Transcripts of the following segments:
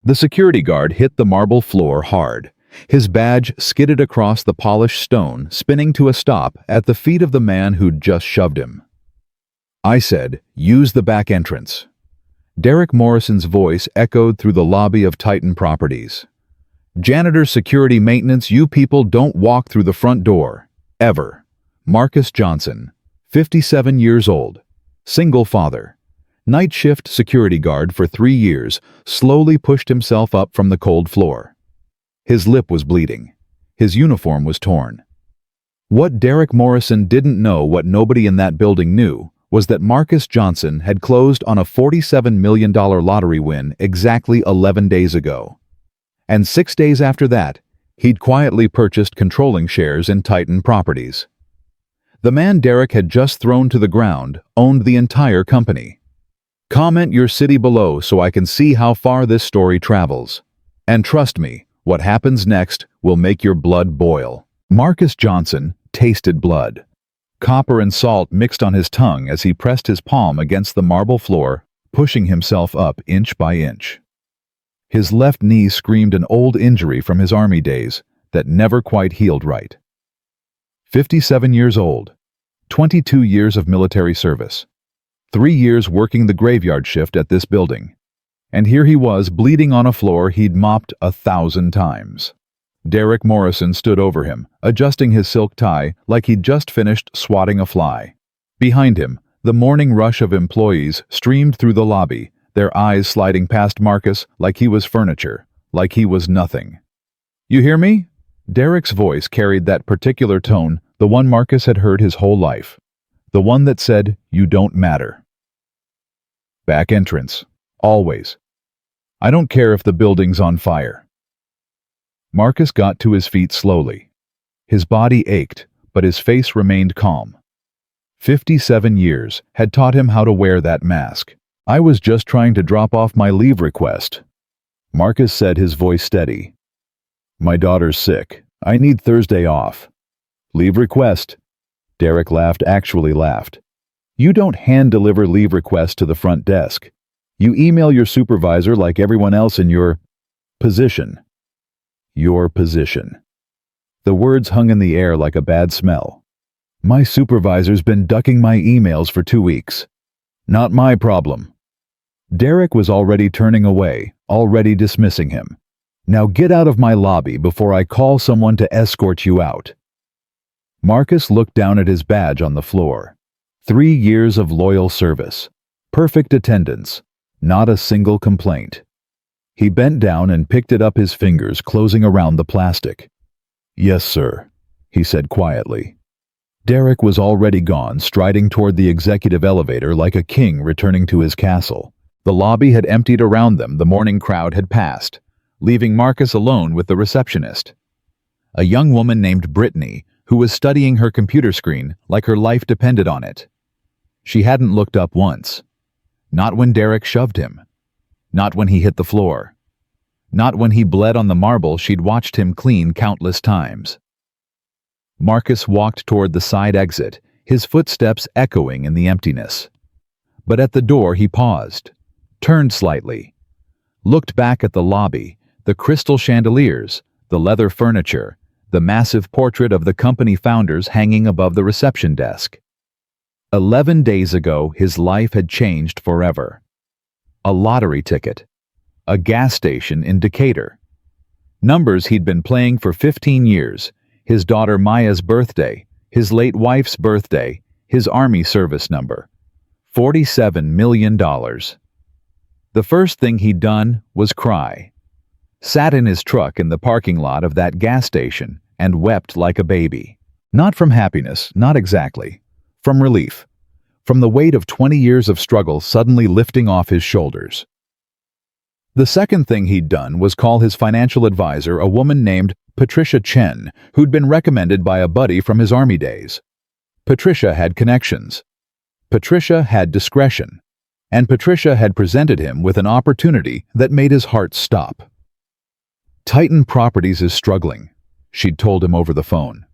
The security guard hit the marble floor hard. His badge skidded across the polished stone, spinning to a stop at the feet of the man who'd just shoved him. I said, "Use the back entrance." Derek Morrison's voice echoed through the lobby of Titan Properties. "Janitor, security, maintenance, you people don't walk through the front door. Ever." Marcus Johnson, 57 years old, single father, night shift security guard for 3 years, slowly pushed himself up from the cold floor. His lip was bleeding. His uniform was torn. What Derek Morrison didn't know, what nobody in that building knew, was that Marcus Johnson had closed on a $47 million lottery win exactly 11 days ago. And 6 days after that, he'd quietly purchased controlling shares in Titan Properties. The man Derek had just thrown to the ground owned the entire company. Comment your city below so I can see how far this story travels. And trust me, what happens next will make your blood boil. Marcus Johnson tasted blood. Copper and salt mixed on his tongue as he pressed his palm against the marble floor, pushing himself up inch by inch. His left knee screamed an old injury from his army days that never quite healed right. 57 years old, 22 years of military service, 3 years working the graveyard shift at this building. And here he was, bleeding on a floor he'd mopped 1,000 times. Derek Morrison stood over him, adjusting his silk tie like he'd just finished swatting a fly. Behind him, the morning rush of employees streamed through the lobby, their eyes sliding past Marcus like he was furniture, like he was nothing. "You hear me?" Derek's voice carried that particular tone, the one Marcus had heard his whole life. The one that said, "You don't matter." Back entrance. Always. I don't care if the building's on fire. Marcus got to his feet slowly. His body ached, but his face remained calm. 57 years had taught him how to wear that mask. "I was just trying to drop off my leave request," Marcus said, his voice steady. "My daughter's sick. I need Thursday off." "Leave request?" Derek laughed, actually laughed. "You don't hand-deliver leave requests to the front desk. You email your supervisor like everyone else in your position." Your position. The words hung in the air like a bad smell. "My supervisor's been ducking my emails for 2 weeks. Not my problem." Derek was already turning away, already dismissing him. "Now get out of my lobby before I call someone to escort you out." Marcus looked down at his badge on the floor. 3 years of loyal service. Perfect attendance. Not a single complaint. He bent down and picked it up, his fingers closing around the plastic. "Yes, sir," he said quietly. Derek was already gone, striding toward the executive elevator like a king returning to his castle. The lobby had emptied around them, the morning crowd had passed, leaving Marcus alone with the receptionist. A young woman named Brittany, who was studying her computer screen like her life depended on it. She hadn't looked up once. Not when Derek shoved him. Not when he hit the floor. Not when he bled on the marble she'd watched him clean countless times. Marcus walked toward the side exit, his footsteps echoing in the emptiness. But at the door he paused, turned slightly, looked back at the lobby, the crystal chandeliers, the leather furniture, the massive portrait of the company founders hanging above the reception desk. 11 days ago, his life had changed forever. A lottery ticket. A gas station in Decatur. Numbers he'd been playing for 15 years. His daughter Maya's birthday, his late wife's birthday, his army service number. $47 million. The first thing he'd done was cry. Sat in his truck in the parking lot of that gas station and wept like a baby. Not from happiness, not exactly. From relief. From the weight of 20 years of struggle suddenly lifting off his shoulders. The second thing he'd done was call his financial advisor, a woman named Patricia Chen, who'd been recommended by a buddy from his army days. Patricia had connections. Patricia had discretion. And Patricia had presented him with an opportunity that made his heart stop. "Titan Properties is struggling," she'd told him over the phone.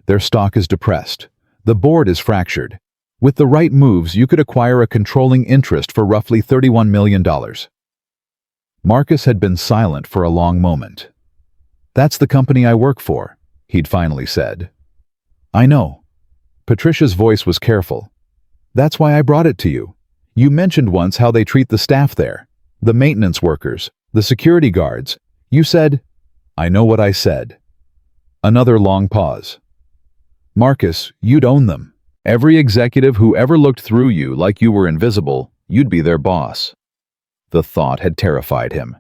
"Their stock is depressed. The board is fractured. With the right moves, you could acquire a controlling interest for roughly $31 million. Marcus had been silent for a long moment. "That's the company I work for," he'd finally said. "I know." Patricia's voice was careful. "That's why I brought it to you. You mentioned once how they treat the staff there, the maintenance workers, the security guards. You said—" "I know what I said." Another long pause. "Marcus, you'd own them. Every executive who ever looked through you like you were invisible, you'd be their boss." The thought had terrified him,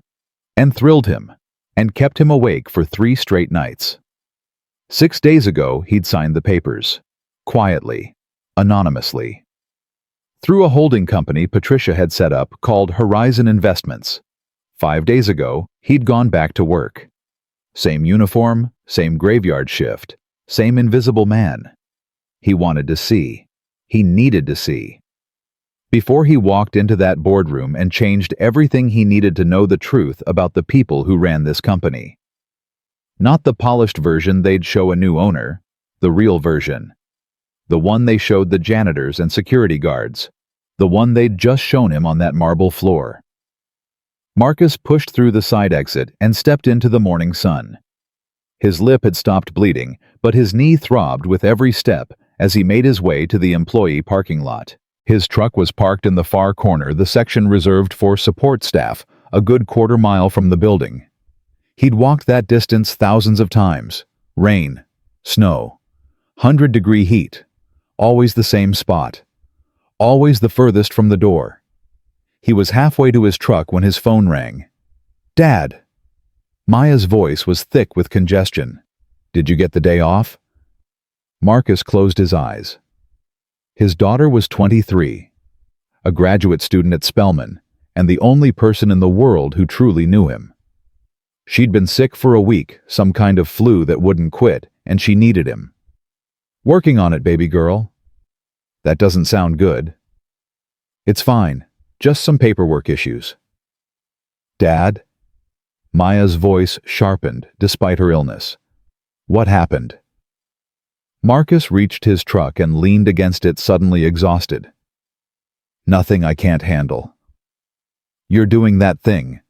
and thrilled him, and kept him awake for 3 straight nights. 6 days ago, he'd signed the papers. Quietly, anonymously. Through a holding company Patricia had set up called Horizon Investments. 5 days ago, he'd gone back to work. Same uniform, same graveyard shift, same invisible man. He wanted to see. He needed to see. Before he walked into that boardroom and changed everything he needed to know the truth about the people who ran this company. Not the polished version they'd show a new owner, the real version. The one they showed the janitors and security guards. The one they'd just shown him on that marble floor. Marcus pushed through the side exit and stepped into the morning sun. His lip had stopped bleeding, but his knee throbbed with every step as he made his way to the employee parking lot. His truck was parked in the far corner, the section reserved for support staff, a good quarter mile from the building. He'd walked that distance thousands of times. Rain, snow, 100-degree heat. Always the same spot. Always the furthest from the door. He was halfway to his truck when his phone rang. "Dad!" Maya's voice was thick with congestion. "Did you get the day off?" Marcus closed his eyes. His daughter was 23, a graduate student at Spelman, and the only person in the world who truly knew him. She'd been sick for a week, some kind of flu that wouldn't quit, and she needed him. "Working on it, baby girl." "That doesn't sound good." "It's fine, just some paperwork issues." "Dad?" Maya's voice sharpened despite her illness. "What happened?" Marcus reached his truck and leaned against it, suddenly exhausted. "Nothing I can't handle." "You're doing that thing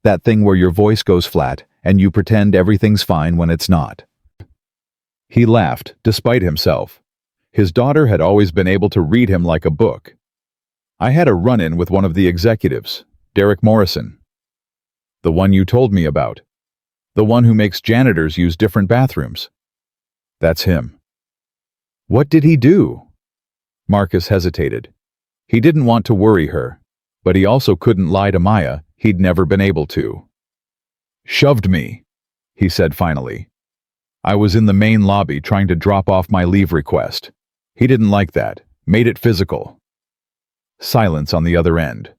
where your voice goes flat and you pretend everything's fine when it's not." He laughed, despite himself. His daughter had always been able to read him like a book. "I had a run-in with one of the executives, Derek Morrison. The one you told me about. The one who makes janitors use different bathrooms. That's him." "What did he do?" Marcus hesitated. He didn't want to worry her, but he also couldn't lie to Maya. He'd never been able to. "Shoved me," he said finally. "I was in the main lobby trying to drop off my leave request. He didn't like that, made it physical." Silence on the other end.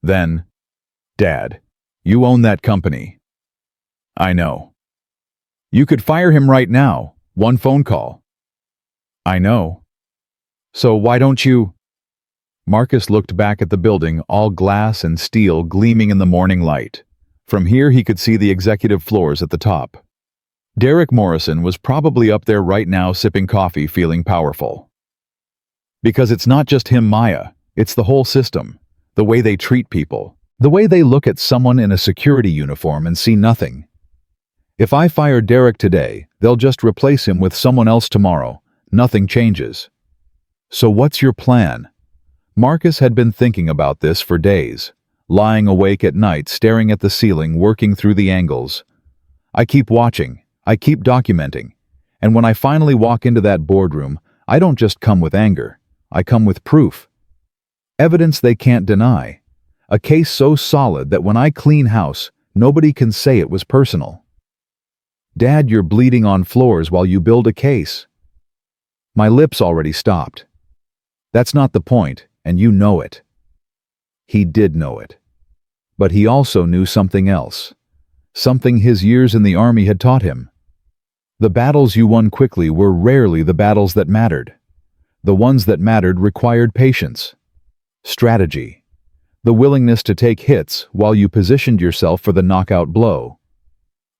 Then, "Dad, you own that company." "I know." "You could fire him right now, one phone call." "I know." "So why don't you—" Marcus looked back at the building, all glass and steel gleaming in the morning light. From here he could see the executive floors at the top. Derek Morrison was probably up there right now sipping coffee, feeling powerful. Because it's not just him, Maya. It's the whole system. The way they treat people. The way they look at someone in a security uniform and see nothing. If I fire Derek today, they'll just replace him with someone else tomorrow. Nothing changes. "So what's your plan?" Marcus had been thinking about this for days, lying awake at night, staring at the ceiling, working through the angles. "I keep watching, I keep documenting, and when I finally walk into that boardroom, I don't just come with anger, I come with proof. Evidence they can't deny. A case so solid that when I clean house, nobody can say it was personal." "Dad, you're bleeding on floors while you build a case." My lips already stopped. "That's not the point, and you know it." He did know it. But he also knew something else. Something his years in the army had taught him. The battles you won quickly were rarely the battles that mattered. The ones that mattered required patience, strategy, the willingness to take hits while you positioned yourself for the knockout blow.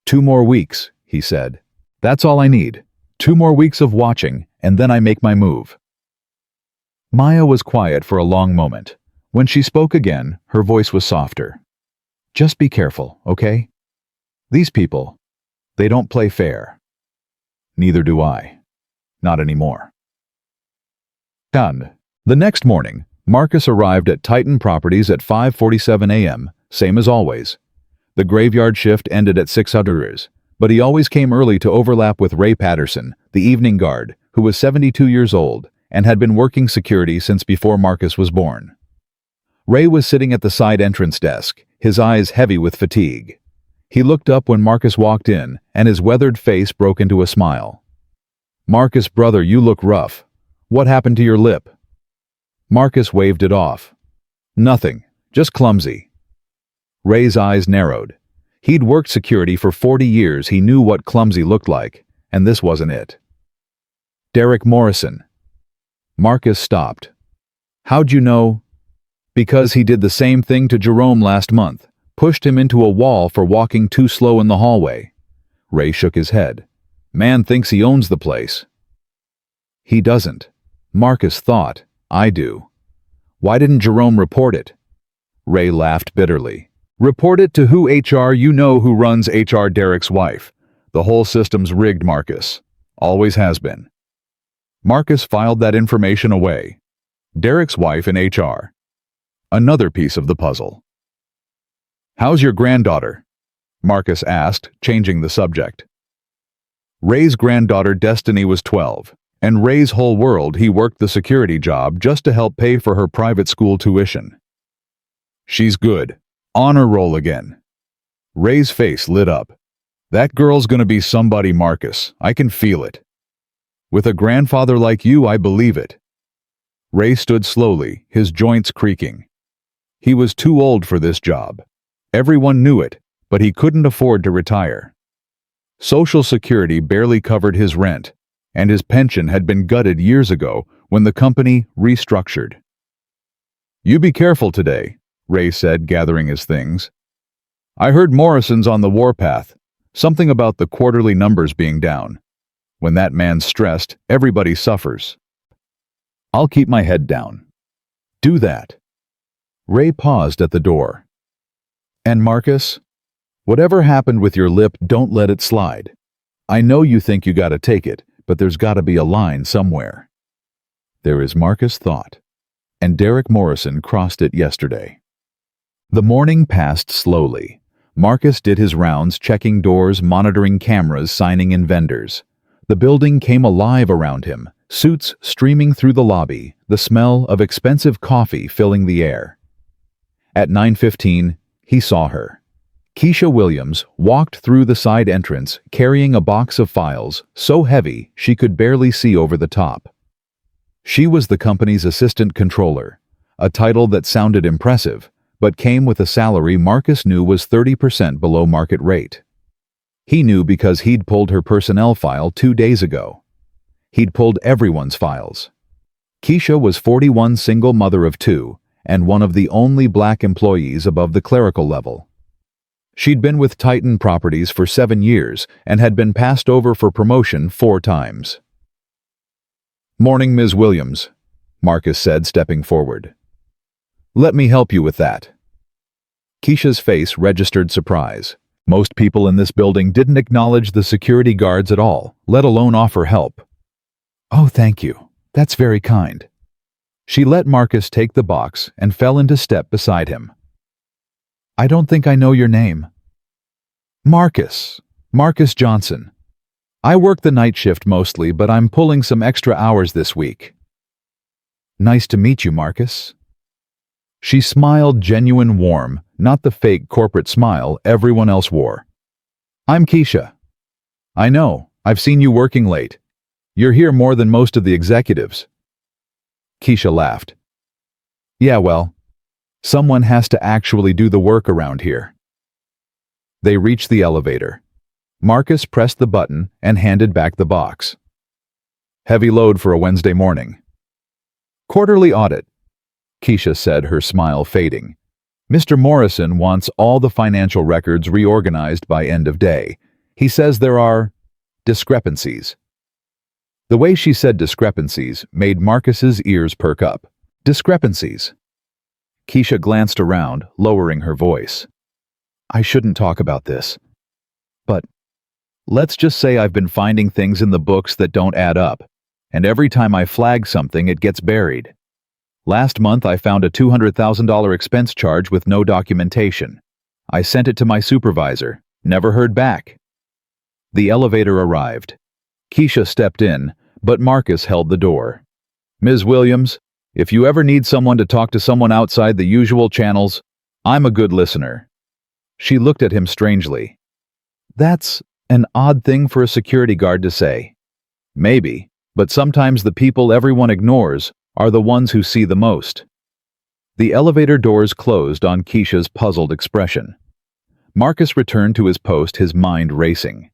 "2 more weeks," he said. "That's all I need. 2 more weeks of watching, and then I make my move." Maya was quiet for a long moment. When she spoke again, her voice was softer. Just be careful, okay? These people, they don't play fair. Neither do I. Not anymore. Done. The next morning, Marcus arrived at Titan Properties at 5:47 a.m., same as always. The graveyard shift ended at 600, but he always came early to overlap with Ray Patterson, the evening guard, who was 72 years old and had been working security since before Marcus was born. Ray was sitting at the side entrance desk, his eyes heavy with fatigue. He looked up when Marcus walked in, and his weathered face broke into a smile. "Marcus, brother, you look rough. What happened to your lip?" Marcus waved it off. "Nothing, just clumsy." Ray's eyes narrowed. He'd worked security for 40 years. He knew what clumsy looked like, and this wasn't it. "Derek Morrison." Marcus stopped. "How'd you know?" "Because he did the same thing to Jerome last month, pushed him into a wall for walking too slow in the hallway." Ray shook his head. "Man thinks he owns the place." "He doesn't." Marcus thought. "I do." "Why didn't Jerome report it?" Ray laughed bitterly. "Report it to who? HR? You know who runs HR, Derek's wife. The whole system's rigged, Marcus. Always has been." Marcus filed that information away. Derek's wife in HR. Another piece of the puzzle. "How's your granddaughter?" Marcus asked, changing the subject. Ray's granddaughter Destiny was 12, and Ray's whole world he worked the security job just to help pay for her private school tuition. "She's good. Honor roll again." Ray's face lit up. "That girl's gonna be somebody, Marcus. I can feel it. With a grandfather like you, I believe it." Ray stood slowly, his joints creaking. He was too old for this job. Everyone knew it, but he couldn't afford to retire. Social Security barely covered his rent, and his pension had been gutted years ago when the company restructured. "You be careful today," Ray said, gathering his things. "I heard Morrison's on the warpath. Something about the quarterly numbers being down. When that man's stressed, everybody suffers." "I'll keep my head down." "Do that." Ray paused at the door. "And Marcus, whatever happened with your lip, don't let it slide. I know you think you gotta take it, but there's gotta be a line somewhere." There is, Marcus thought. And Derek Morrison crossed it yesterday. The morning passed slowly. Marcus did his rounds, checking doors, monitoring cameras, signing in vendors. The building came alive around him, suits streaming through the lobby, the smell of expensive coffee filling the air. At 9:15, he saw her. Keisha Williams walked through the side entrance carrying a box of files so heavy she could barely see over the top. She was the company's assistant controller, a title that sounded impressive, but came with a salary Marcus knew was 30% below market rate. He knew because he'd pulled her personnel file 2 days ago. He'd pulled everyone's files. Keisha was 41, single mother of 2, and one of the only black employees above the clerical level. She'd been with Titan Properties for 7 years and had been passed over for promotion 4 times. "Morning, Ms. Williams," Marcus said, stepping forward. "Let me help you with that." Keisha's face registered surprise. Most people in this building didn't acknowledge the security guards at all, let alone offer help. "Oh, thank you. That's very kind." She let Marcus take the box and fell into step beside him. "I don't think I know your name." "Marcus. Marcus Johnson. I work the night shift mostly, but I'm pulling some extra hours this week." "Nice to meet you, Marcus." She smiled, genuine, warm, not the fake corporate smile everyone else wore. "I'm Keisha." "I know. I've seen you working late. You're here more than most of the executives." Keisha laughed. "Yeah, well, someone has to actually do the work around here." They reached the elevator. Marcus pressed the button and handed back the box. "Heavy load for a Wednesday morning." "Quarterly audit," Keisha said, her smile fading. "Mr. Morrison wants all the financial records reorganized by end of day. He says there are discrepancies." The way she said discrepancies made Marcus's ears perk up. Discrepancies. Keisha glanced around, lowering her voice. I shouldn't talk about this. But let's just say I've been finding things in the books that don't add up, and every time I flag something, it gets buried. Last month, I found a $200,000 expense charge with no documentation. I sent it to my supervisor. Never heard back. The elevator arrived. Keisha stepped in, but Marcus held the door. Ms. Williams, if you ever need someone to talk to someone outside the usual channels, I'm a good listener. She looked at him strangely. That's an odd thing for a security guard to say. Maybe, but sometimes the people everyone ignores are the ones who see the most. The elevator doors closed on Keisha's puzzled expression. Marcus returned to his post, his mind racing.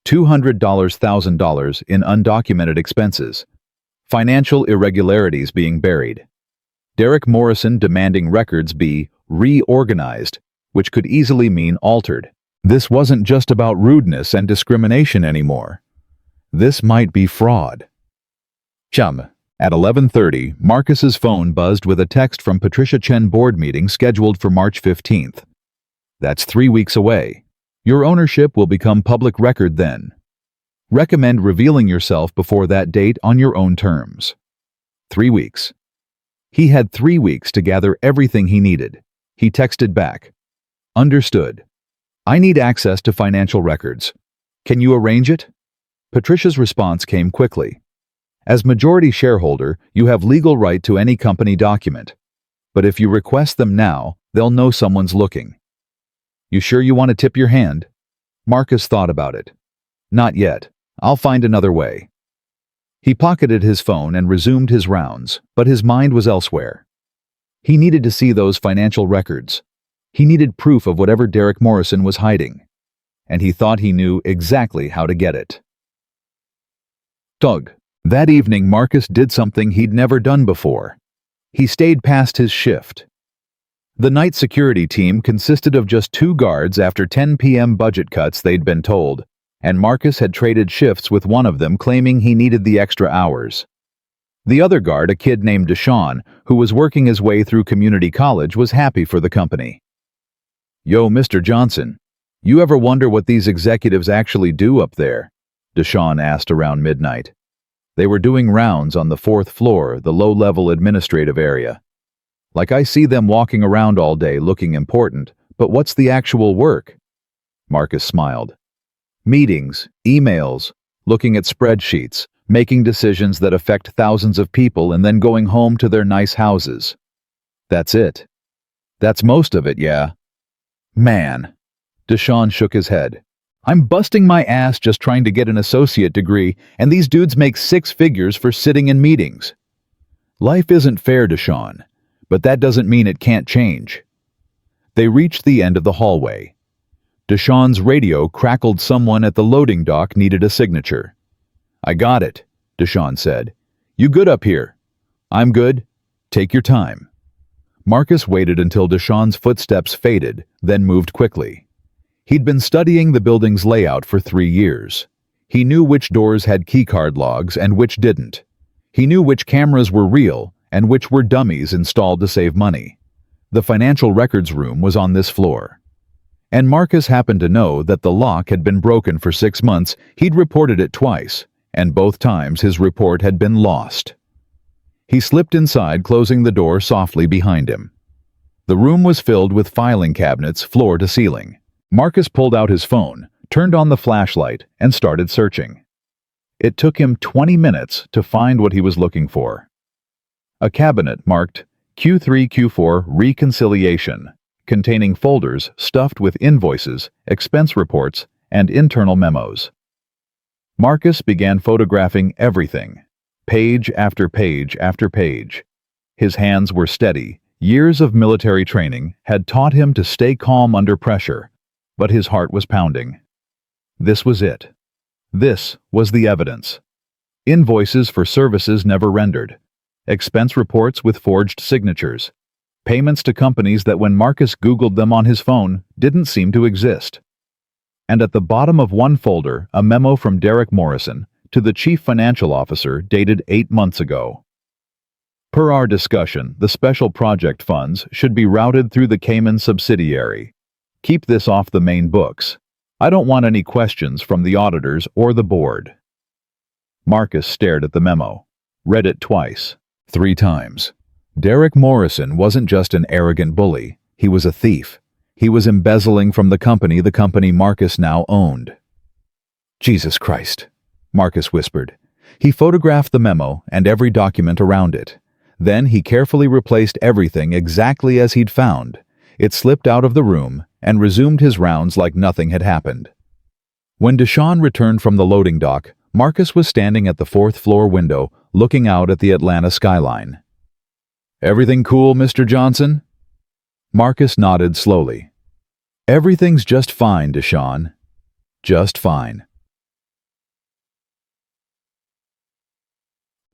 $200,000 in undocumented expenses. Financial irregularities being buried. Derek Morrison demanding records be reorganized, which could easily mean altered. This wasn't just about rudeness and discrimination anymore. This might be fraud. Chum. At 11:30, Marcus's phone buzzed with a text from Patricia Chen board meeting scheduled for March 15th. That's 3 weeks away. Your ownership will become public record then. Recommend revealing yourself before that date on your own terms. 3 weeks. He had 3 weeks to gather everything he needed. He texted back. Understood. I need access to financial records. Can you arrange it? Patricia's response came quickly. As majority shareholder, you have legal right to any company document. But if you request them now, they'll know someone's looking. You sure you want to tip your hand? Marcus thought about it. Not yet. I'll find another way. He pocketed his phone and resumed his rounds, but his mind was elsewhere. He needed to see those financial records. He needed proof of whatever Derek Morrison was hiding. And he thought he knew exactly how to get it. Tug. That evening, Marcus did something he'd never done before. He stayed past his shift. The night security team consisted of just 2 guards after 10 p.m. budget cuts they'd been told, and Marcus had traded shifts with one of them, claiming he needed the extra hours. The other guard, a kid named Deshaun, who was working his way through community college, was happy for the company. Yo, Mr. Johnson, you ever wonder what these executives actually do up there? Deshaun asked around midnight. They were doing rounds on the 4th floor, the low-level administrative area. Like, I see them walking around all day looking important, but what's the actual work? Marcus smiled. Meetings, emails, looking at spreadsheets, making decisions that affect thousands of people and then going home to their nice houses. That's it. That's most of it, yeah. Man. Deshaun shook his head. I'm busting my ass just trying to get an associate degree, and these dudes make 6 figures for sitting in meetings. Life isn't fair, Deshaun, but that doesn't mean it can't change. They reached the end of the hallway. Deshaun's radio crackled. Someone at the loading dock needed a signature. I got it, Deshaun said. You good up here? I'm good. Take your time. Marcus waited until Deshaun's footsteps faded, then moved quickly. He'd been studying the building's layout for 3 years. He knew which doors had keycard logs and which didn't. He knew which cameras were real and which were dummies installed to save money. The financial records room was on this floor. And Marcus happened to know that the lock had been broken for 6 months. He'd reported it twice, and both times his report had been lost. He slipped inside, closing the door softly behind him. The room was filled with filing cabinets, floor to ceiling. Marcus pulled out his phone, turned on the flashlight, and started searching. It took him 20 minutes to find what he was looking for. A cabinet marked Q3 Q4 Reconciliation, containing folders stuffed with invoices, expense reports, and internal memos. Marcus began photographing everything, page after page after page. His hands were steady. Years of military training had taught him to stay calm under pressure, but his heart was pounding. This was it. This was the evidence. Invoices for services never rendered. Expense reports with forged signatures. Payments to companies that, when Marcus Googled them on his phone, didn't seem to exist. And at the bottom of one folder, a memo from Derek Morrison to the chief financial officer dated 8 months ago. Per our discussion, the special project funds should be routed through the Cayman subsidiary. Keep this off the main books. I don't want any questions from the auditors or the board." Marcus stared at the memo, read it twice, 3 times. Derek Morrison wasn't just an arrogant bully, he was a thief. He was embezzling from the company Marcus now owned. "Jesus Christ," Marcus whispered. He photographed the memo and every document around it. Then he carefully replaced everything exactly as he'd found. It slipped out of the room and resumed his rounds like nothing had happened. When Deshawn returned from the loading dock, Marcus was standing at the 4th-floor window, looking out at the Atlanta skyline. "Everything cool, Mr. Johnson?" Marcus nodded slowly. "Everything's just fine, Deshawn. Just fine."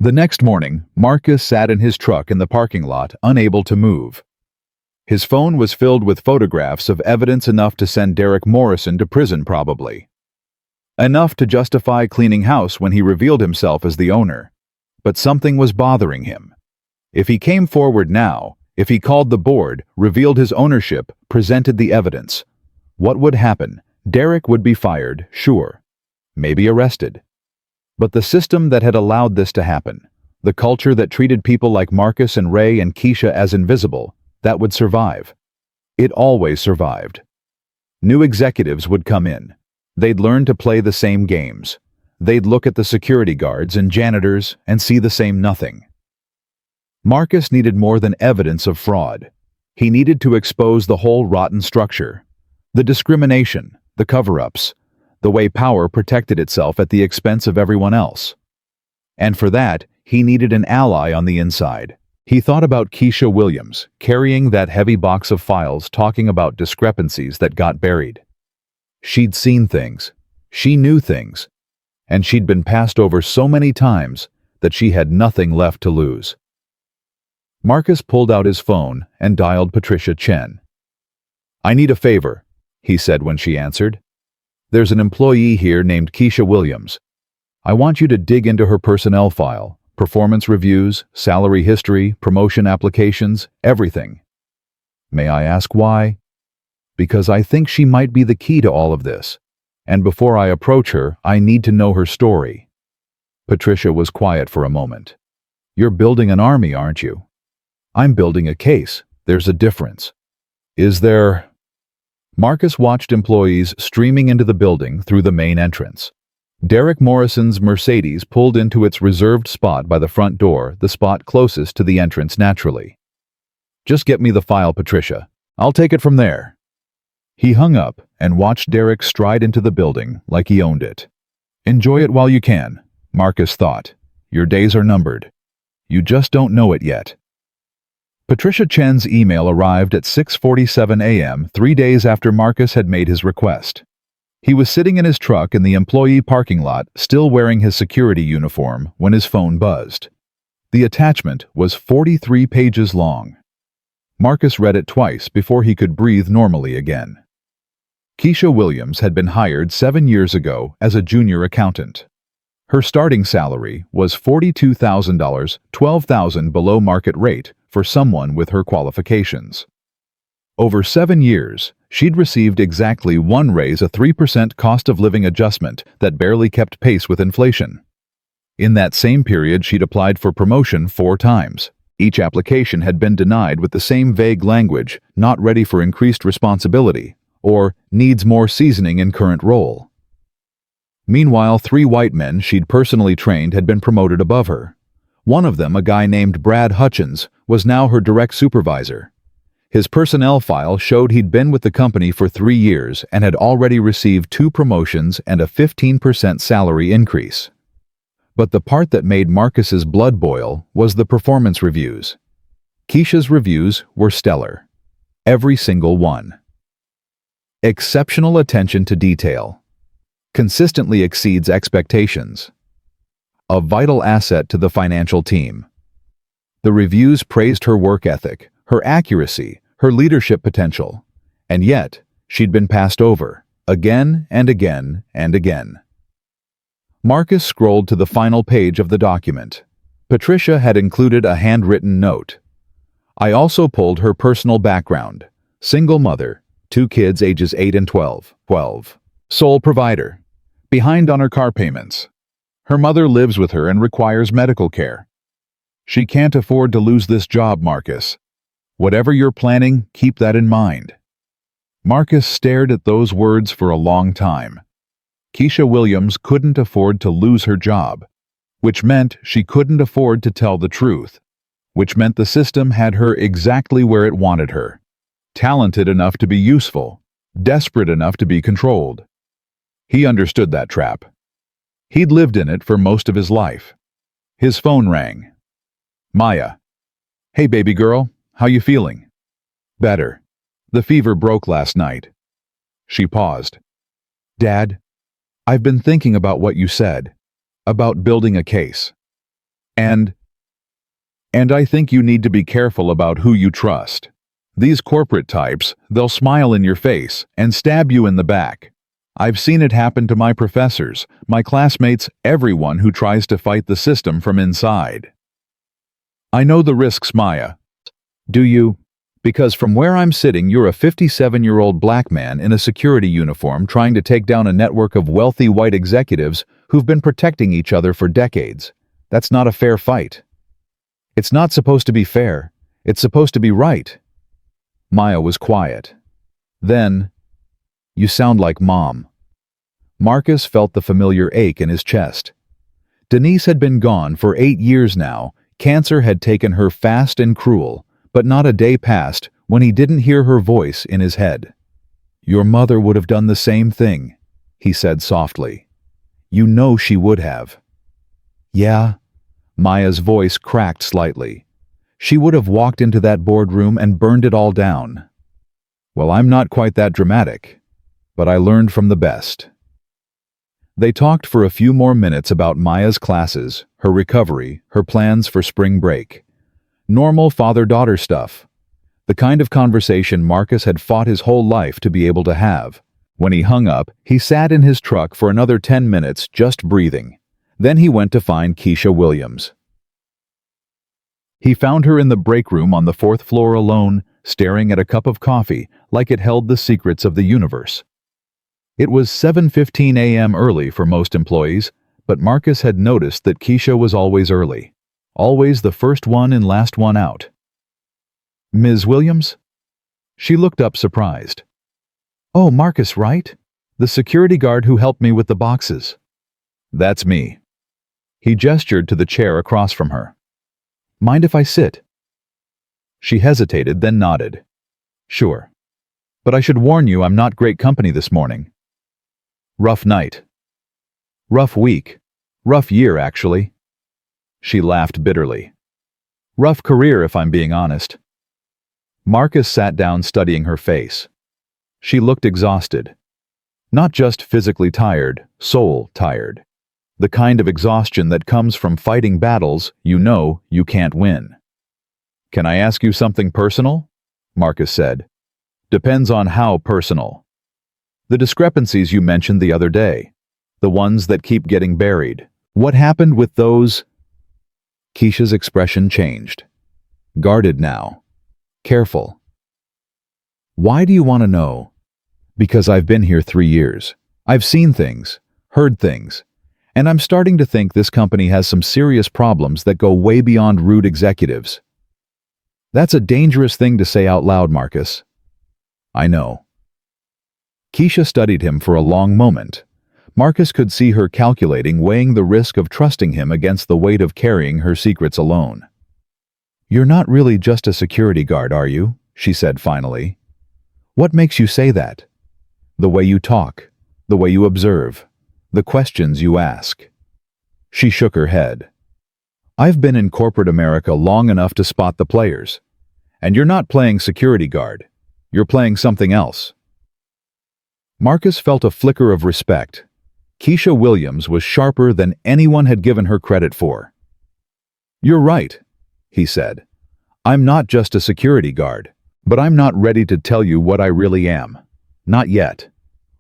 The next morning, Marcus sat in his truck in the parking lot, unable to move. His phone was filled with photographs of evidence enough to send Derek Morrison to prison probably. Enough to justify cleaning house when he revealed himself as the owner. But something was bothering him. If he came forward now, if he called the board, revealed his ownership, presented the evidence, what would happen? Derek would be fired, sure. Maybe arrested. But the system that had allowed this to happen, the culture that treated people like Marcus and Ray and Keisha as invisible, that would survive. It always survived. New executives would come in. They'd learn to play the same games. They'd look at the security guards and janitors and see the same nothing. Marcus needed more than evidence of fraud. He needed to expose the whole rotten structure. The discrimination, the cover-ups, the way power protected itself at the expense of everyone else. And for that, he needed an ally on the inside. He thought about Keisha Williams, carrying that heavy box of files talking about discrepancies that got buried. She'd seen things. She knew things. And she'd been passed over so many times that she had nothing left to lose. Marcus pulled out his phone and dialed Patricia Chen. "I need a favor," he said when she answered. "There's an employee here named Keisha Williams. I want you to dig into her personnel file, performance reviews, salary history, promotion applications, everything." "May I ask why?" "Because I think she might be the key to all of this. And before I approach her, I need to know her story." Patricia was quiet for a moment. "You're building an army, aren't you?" "I'm building a case. There's a difference." "Is there?" Marcus watched employees streaming into the building through the main entrance. Derek Morrison's Mercedes pulled into its reserved spot by the front door, the spot closest to the entrance naturally. "Just get me the file, Patricia. I'll take it from there." He hung up and watched Derek stride into the building like he owned it. "Enjoy it while you can," Marcus thought. "Your days are numbered. You just don't know it yet." Patricia Chen's email arrived at 6:47 a.m., 3 days after Marcus had made his request. He was sitting in his truck in the employee parking lot, still wearing his security uniform, when his phone buzzed. The attachment was 43 pages long. Marcus read it twice before he could breathe normally again. Keisha Williams had been hired 7 years ago as a junior accountant. Her starting salary was $42,000, $12,000 below market rate for someone with her qualifications. Over 7 years, she'd received exactly one raise, a 3% cost of living adjustment that barely kept pace with inflation. In that same period, she'd applied for promotion 4 times. Each application had been denied with the same vague language, "not ready for increased responsibility," or "needs more seasoning in current role." Meanwhile, 3 white men she'd personally trained had been promoted above her. One of them, a guy named Brad Hutchins, was now her direct supervisor. His personnel file showed he'd been with the company for 3 years and had already received 2 promotions and a 15% salary increase. But the part that made Marcus's blood boil was the performance reviews. Keisha's reviews were stellar. Every single one. Exceptional attention to detail. Consistently exceeds expectations. A vital asset to the financial team. The reviews praised her work ethic, her accuracy, her leadership potential. And yet, she'd been passed over, again and again and again. Marcus scrolled to the final page of the document. Patricia had included a handwritten note. "I also pulled her personal background. Single mother, 2 kids ages 8 and 12. Sole provider. Behind on her car payments. Her mother lives with her and requires medical care. She can't afford to lose this job, Marcus. Whatever you're planning, keep that in mind. Marcus stared at those words for a long time. Keisha Williams couldn't afford to lose her job, which meant she couldn't afford to tell the truth, which meant the system had her exactly where it wanted her. Talented enough to be useful, desperate enough to be controlled. He understood that trap. He'd lived in it for most of his life. His phone rang. Maya. Hey, baby girl, how you feeling? Better. The fever broke last night. She paused. Dad, I've been thinking about what you said, about building a case. And I think you need to be careful about who you trust. These corporate types, they'll smile in your face and stab you in the back. I've seen it happen to my professors, my classmates, everyone who tries to fight the system from inside. I know the risks, Maya. Do you? Because from where I'm sitting, you're a 57-year-old black man in a security uniform trying to take down a network of wealthy white executives who've been protecting each other for decades. That's not a fair fight. It's not supposed to be fair. It's supposed to be right. Maya was quiet. Then, you sound like Mom. Marcus felt the familiar ache in his chest. Denise had been gone for 8 years now. Cancer had taken her fast and cruel, but not a day passed when he didn't hear her voice in his head. Your mother would have done the same thing, he said softly. You know she would have. Yeah? Maya's voice cracked slightly. She would have walked into that boardroom and burned it all down. Well, I'm not quite that dramatic, but I learned from the best. They talked for a few more minutes about Maya's classes, her recovery, her plans for spring break. Normal father-daughter stuff. The kind of conversation Marcus had fought his whole life to be able to have. When he hung up, he sat in his truck for another 10 minutes just breathing. Then he went to find Keisha Williams. He found her in the break room on the 4th floor alone, staring at a cup of coffee like it held the secrets of the universe. It was 7:15 a.m. early for most employees, but Marcus had noticed that Keisha was always early. Always the first one and last one out. Ms. Williams? She looked up surprised. Oh, Marcus, right? The security guard who helped me with the boxes. That's me. He gestured to the chair across from her. Mind if I sit? She hesitated, then nodded. Sure. But I should warn you I'm not great company this morning. Rough night. Rough week. Rough year, actually. She laughed bitterly. Rough career, if I'm being honest. Marcus sat down studying her face. She looked exhausted. Not just physically tired, soul tired. The kind of exhaustion that comes from fighting battles you know you can't win. Can I ask you something personal? Marcus said. Depends on how personal. The discrepancies you mentioned the other day. The ones that keep getting buried. What happened with those? Keisha's expression changed. Guarded now. Careful. Why do you want to know? Because I've been here 3 years. I've seen things, heard things, and I'm starting to think this company has some serious problems that go way beyond rude executives. That's a dangerous thing to say out loud, Marcus. I know. Keisha studied him for a long moment. Marcus could see her calculating, weighing the risk of trusting him against the weight of carrying her secrets alone. You're not really just a security guard, are you? She said finally. What makes you say that? The way you talk, the way you observe, the questions you ask. She shook her head. I've been in corporate America long enough to spot the players. And you're not playing security guard. You're playing something else. Marcus felt a flicker of respect. Keisha Williams was sharper than anyone had given her credit for. You're right, he said. I'm not just a security guard, but I'm not ready to tell you what I really am. Not yet.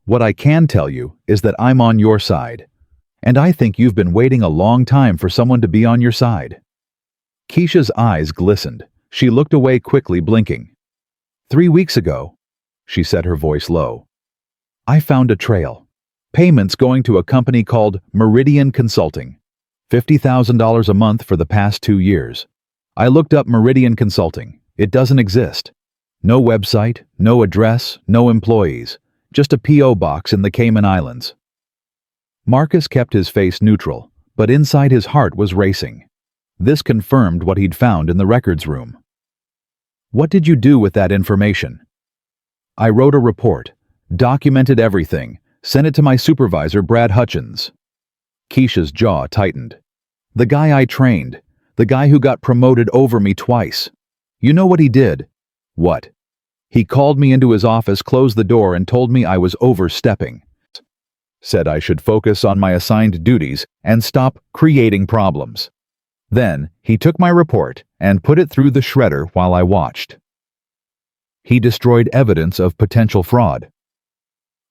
What I can tell you is that I'm on your side, and I think you've been waiting a long time for someone to be on your side. Keisha's eyes glistened. She looked away quickly, blinking. 3 weeks ago. she said, her voice low. I found a trail. Payments going to a company called Meridian Consulting. $50,000 a month for the past 2 years. I looked up Meridian Consulting. It doesn't exist. No website, no address, no employees. Just a P.O. box in the Cayman Islands. Marcus kept his face neutral, but inside his heart was racing. This confirmed what he'd found in the records room. What did you do with that information? I wrote a report, documented everything, sent it to my supervisor, Brad Hutchins. Keisha's jaw tightened. The guy I trained, the guy who got promoted over me twice. You know what he did? What? He called me into his office, closed the door, and told me I was overstepping. Said I should focus on my assigned duties and stop creating problems. Then, he took my report and put it through the shredder while I watched. He destroyed evidence of potential fraud.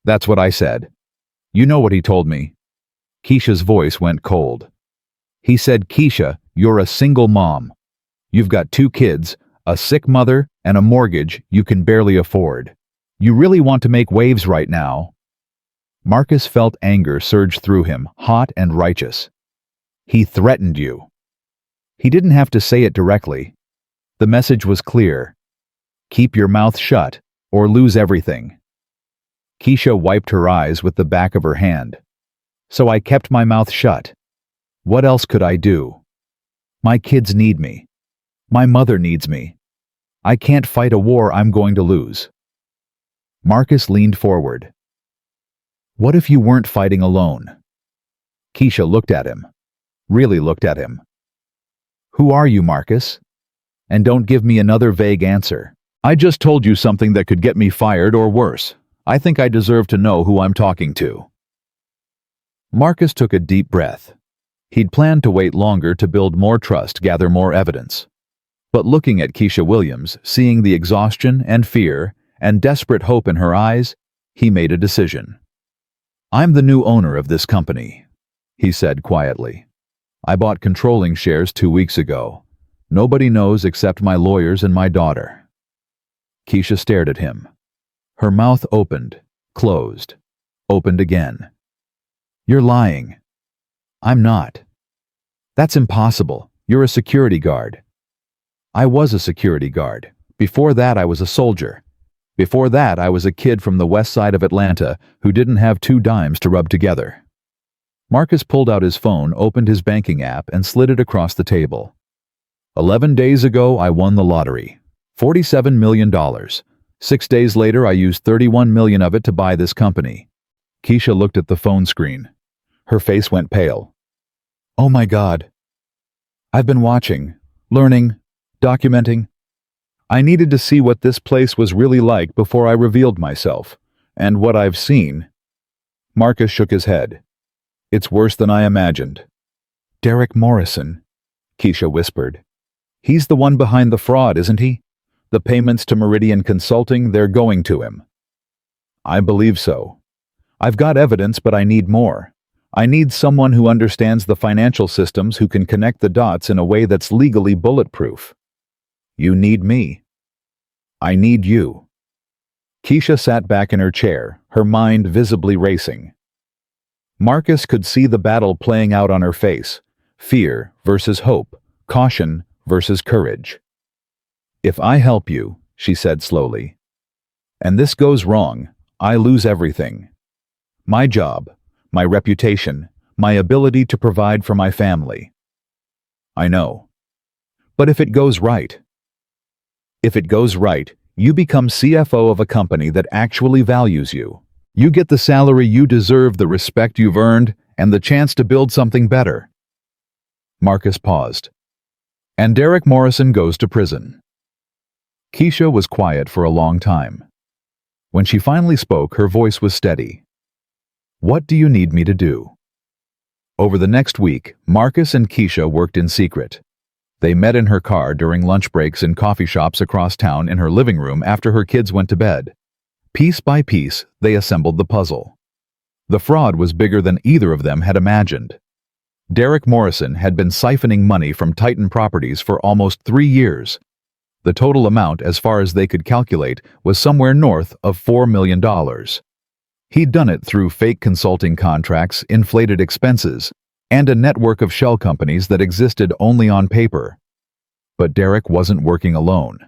That's what I said. You know what he told me? Keisha's voice went cold. He said, Keisha, you're a single mom. You've got 2 kids, a sick mother, and a mortgage you can barely afford. You really want to make waves right now. Marcus felt anger surge through him, hot and righteous. He threatened you. He didn't have to say it directly. The message was clear. Keep your mouth shut, or lose everything. Keisha wiped her eyes with the back of her hand. So I kept my mouth shut. What else could I do? My kids need me. My mother needs me. I can't fight a war I'm going to lose. Marcus leaned forward. What if you weren't fighting alone? Keisha looked at him. Really looked at him. Who are you, Marcus? And don't give me another vague answer. I just told you something that could get me fired or worse. I think I deserve to know who I'm talking to. Marcus took a deep breath. He'd planned to wait longer to build more trust, gather more evidence. But looking at Keisha Williams, seeing the exhaustion and fear and desperate hope in her eyes, he made a decision. I'm the new owner of this company, he said quietly. I bought controlling shares 2 weeks ago. Nobody knows except my lawyers and my daughter. Keisha stared at him. Her mouth opened, closed, opened again. You're lying. I'm not. That's impossible. You're a security guard. I was a security guard. Before that, I was a soldier. Before that, I was a kid from the west side of Atlanta who didn't have 2 dimes to rub together. Marcus pulled out his phone, opened his banking app, and slid it across the table. 11 days ago, I won the lottery. $47 million. 6 days later, I used $31 million of it to buy this company. Keisha looked at the phone screen. Her face went pale. Oh my God. I've been watching, learning, documenting. I needed to see what this place was really like before I revealed myself. And what I've seen. Marcus shook his head. It's worse than I imagined. Derek Morrison, Keisha whispered. He's the one behind the fraud, isn't he? The payments to Meridian Consulting, they're going to him. I believe so. I've got evidence, but I need more. I need someone who understands the financial systems, who can connect the dots in a way that's legally bulletproof. You need me. I need you. Keisha sat back in her chair, her mind visibly racing. Marcus could see the battle playing out on her face. Fear versus hope, caution versus courage. If I help you, she said slowly, and this goes wrong, I lose everything. My job, my reputation, my ability to provide for my family. I know. But if it goes right, you become CFO of a company that actually values you. You get the salary you deserve, the respect you've earned, and the chance to build something better. Marcus paused. And Derek Morrison goes to prison. Keisha was quiet for a long time. When she finally spoke, her voice was steady. What do you need me to do? Over the next week, Marcus and Keisha worked in secret. They met in her car during lunch breaks in coffee shops across town, in her living room after her kids went to bed. Piece by piece, they assembled the puzzle. The fraud was bigger than either of them had imagined. Derek Morrison had been siphoning money from Titan Properties for almost 3 years. The total amount, as far as they could calculate, was somewhere north of $4 million. He'd done it through fake consulting contracts, inflated expenses, and a network of shell companies that existed only on paper. But Derek wasn't working alone.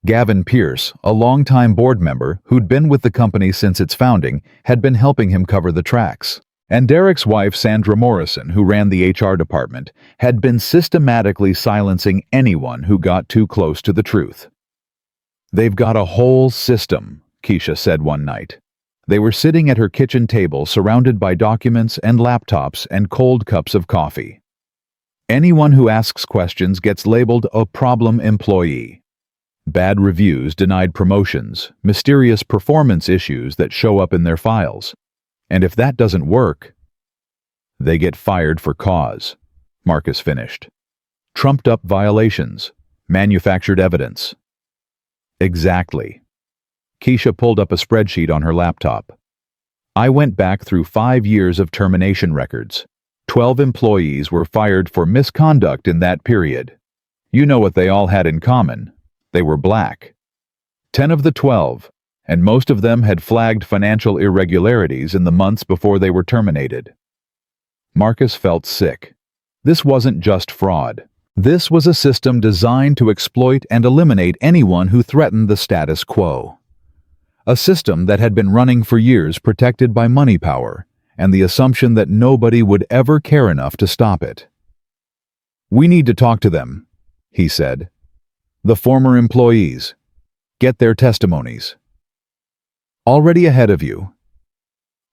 Gavin Pierce, a longtime board member who'd been with the company since its founding, had been helping him cover the tracks. And Derek's wife, Sandra Morrison, who ran the HR department, had been systematically silencing anyone who got too close to the truth. "They've got a whole system," Keisha said one night. They were sitting at her kitchen table surrounded by documents and laptops and cold cups of coffee. "Anyone who asks questions gets labeled a problem employee. Bad reviews, denied promotions, mysterious performance issues that show up in their files. And if that doesn't work, they get fired for cause," Marcus finished. "Trumped-up violations, manufactured evidence." "Exactly." Keisha pulled up a spreadsheet on her laptop. "I went back through 5 years of termination records. 12 employees were fired for misconduct in that period. You know what they all had in common. They were black. 10 of the 12, and most of them had flagged financial irregularities in the months before they were terminated." Marcus felt sick. This wasn't just fraud. This was a system designed to exploit and eliminate anyone who threatened the status quo. A system that had been running for years, protected by money power and the assumption that nobody would ever care enough to stop it. "We need to talk to them," he said. "The former employees. Get their testimonies." "Already ahead of you."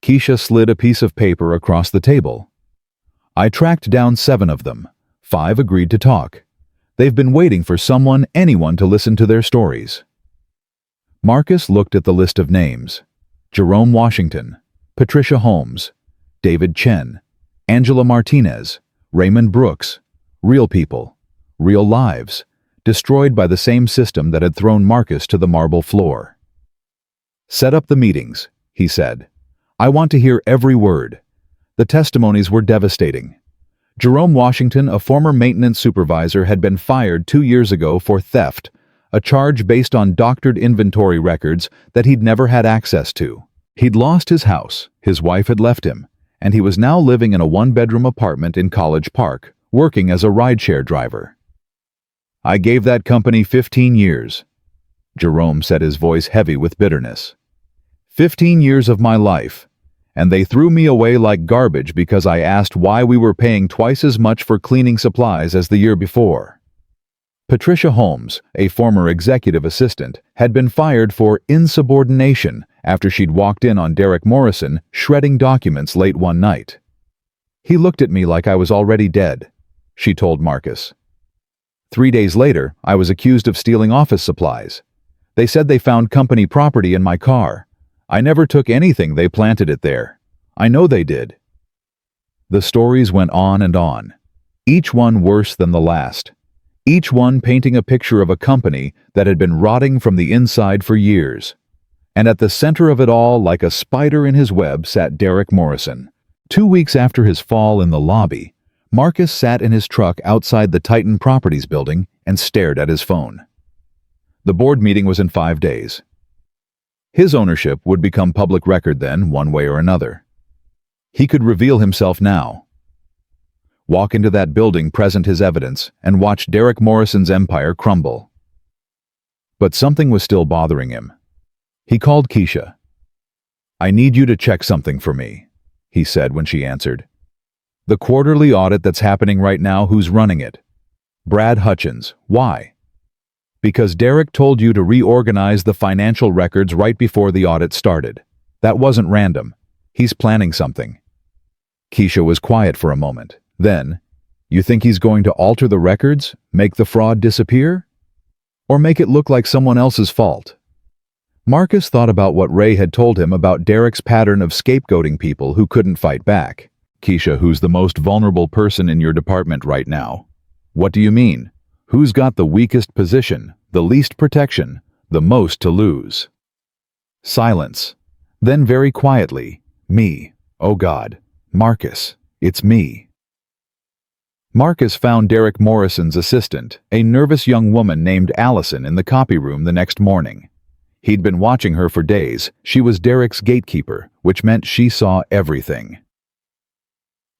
Keisha slid a piece of paper across the table. "I tracked down 7 of them. 5 agreed to talk. They've been waiting for anyone to listen to their stories." Marcus looked at the list of names. Jerome Washington, Patricia Holmes, David Chen, Angela Martinez, Raymond Brooks. Real people, real lives, destroyed by the same system that had thrown Marcus to the marble floor. "Set up the meetings," he said. "I want to hear every word." The testimonies were devastating. Jerome Washington, a former maintenance supervisor, had been fired 2 years ago for theft, a charge based on doctored inventory records that he'd never had access to. He'd lost his house, his wife had left him, and he was now living in a 1-bedroom apartment in College Park, working as a rideshare driver. "I gave that company 15 years. Jerome said, his voice heavy with bitterness. 15 years of my life, and they threw me away like garbage because I asked why we were paying twice as much for cleaning supplies as the year before." Patricia Holmes, a former executive assistant, had been fired for insubordination after she'd walked in on Derek Morrison shredding documents late one night. "He looked at me like I was already dead," she told Marcus. 3 days later, I was accused of stealing office supplies. They said they found company property in my car. I never took anything, they planted it there. I know they did." The stories went on and on, each one worse than the last. Each one painting a picture of a company that had been rotting from the inside for years. And at the center of it all, like a spider in his web, sat Derek Morrison. 2 weeks after his fall in the lobby, Marcus sat in his truck outside the Titan Properties building and stared at his phone. The board meeting was in 5 days. His ownership would become public record then, one way or another. He could reveal himself now. Walk into that building, present his evidence, and watch Derek Morrison's empire crumble. But something was still bothering him. He called Keisha. "I need you to check something for me," he said when she answered. "The quarterly audit that's happening right now, who's running it?" "Brad Hutchins." "Why?" "Because Derek told you to reorganize the financial records right before the audit started. That wasn't random. He's planning something." Keisha was quiet for a moment. Then, "You think he's going to alter the records, make the fraud disappear? Or make it look like someone else's fault?" Marcus thought about what Ray had told him about Derek's pattern of scapegoating people who couldn't fight back. "Keisha, who's the most vulnerable person in your department right now?" "What do you mean? Who's got the weakest position, the least protection, the most to lose?" Silence. Then very quietly, "Me. Oh God. Marcus. It's me." Marcus found Derek Morrison's assistant, a nervous young woman named Allison, in the copy room the next morning. He'd been watching her for days. She was Derek's gatekeeper, which meant she saw everything.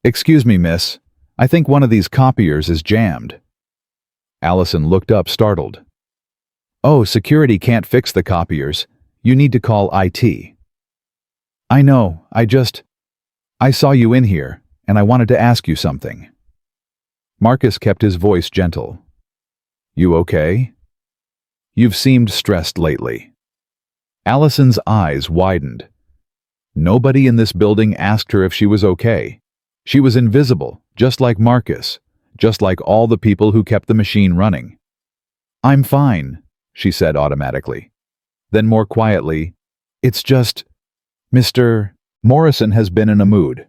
"Excuse me, miss. I think one of these copiers is jammed." Allison looked up, startled. "Oh, security can't fix the copiers. You need to call IT." "I know, I saw you in here, and I wanted to ask you something." Marcus kept his voice gentle. "You okay? You've seemed stressed lately." Allison's eyes widened. Nobody in this building asked her if she was okay. She was invisible, just like Marcus, just like all the people who kept the machine running. "I'm fine," she said automatically. Then more quietly, "It's just, Mr. Morrison has been in a mood.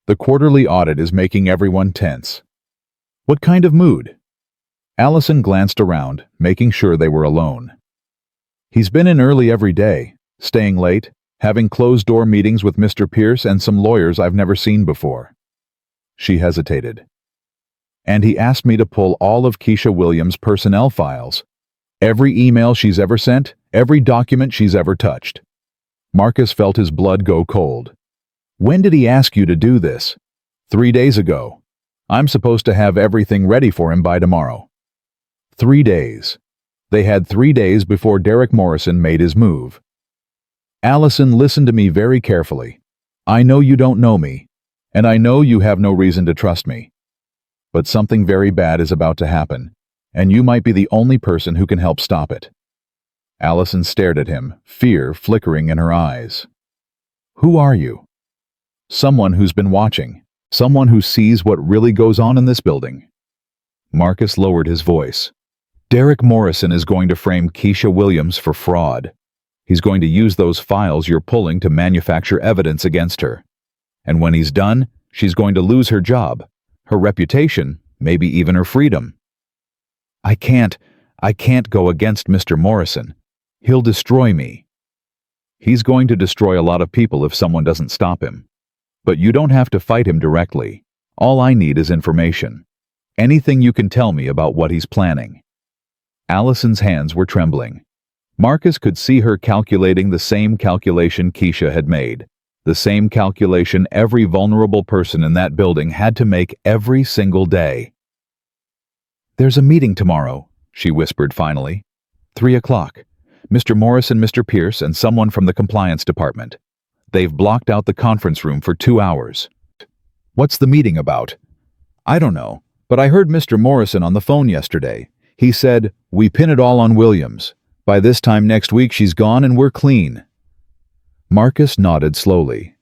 The quarterly audit is making everyone tense." "What kind of mood?" Allison glanced around, making sure they were alone. "He's been in early every day, staying late, having closed-door meetings with Mr. Pierce and some lawyers I've never seen before." She hesitated. "And he asked me to pull all of Keisha Williams' personnel files. Every email she's ever sent, every document she's ever touched." Marcus felt his blood go cold. "When did he ask you to do this?" 3 days ago. I'm supposed to have everything ready for him by tomorrow." 3 days. They had 3 days before Derek Morrison made his move. "Allison, listen to me very carefully. I know you don't know me, and I know you have no reason to trust me. But something very bad is about to happen, and you might be the only person who can help stop it." Allison stared at him, fear flickering in her eyes. "Who are you?" "Someone who's been watching. Someone who sees what really goes on in this building." Marcus lowered his voice. "Derek Morrison is going to frame Keisha Williams for fraud. He's going to use those files you're pulling to manufacture evidence against her. And when he's done, she's going to lose her job, her reputation, maybe even her freedom." I can't go against Mr. Morrison. He'll destroy me." "He's going to destroy a lot of people if someone doesn't stop him. But you don't have to fight him directly. All I need is information. Anything you can tell me about what he's planning." Allison's hands were trembling. Marcus could see her calculating the same calculation Keisha had made, the same calculation every vulnerable person in that building had to make every single day. "There's a meeting tomorrow," she whispered finally. 3 o'clock. Mr. Morrison, Mr. Pierce, and someone from the compliance department. They've blocked out the conference room for 2 hours. "What's the meeting about?" "I don't know, but I heard Mr. Morrison on the phone yesterday. He said, 'We pin it all on Williams. By this time next week she's gone and we're clean.'" Marcus nodded slowly.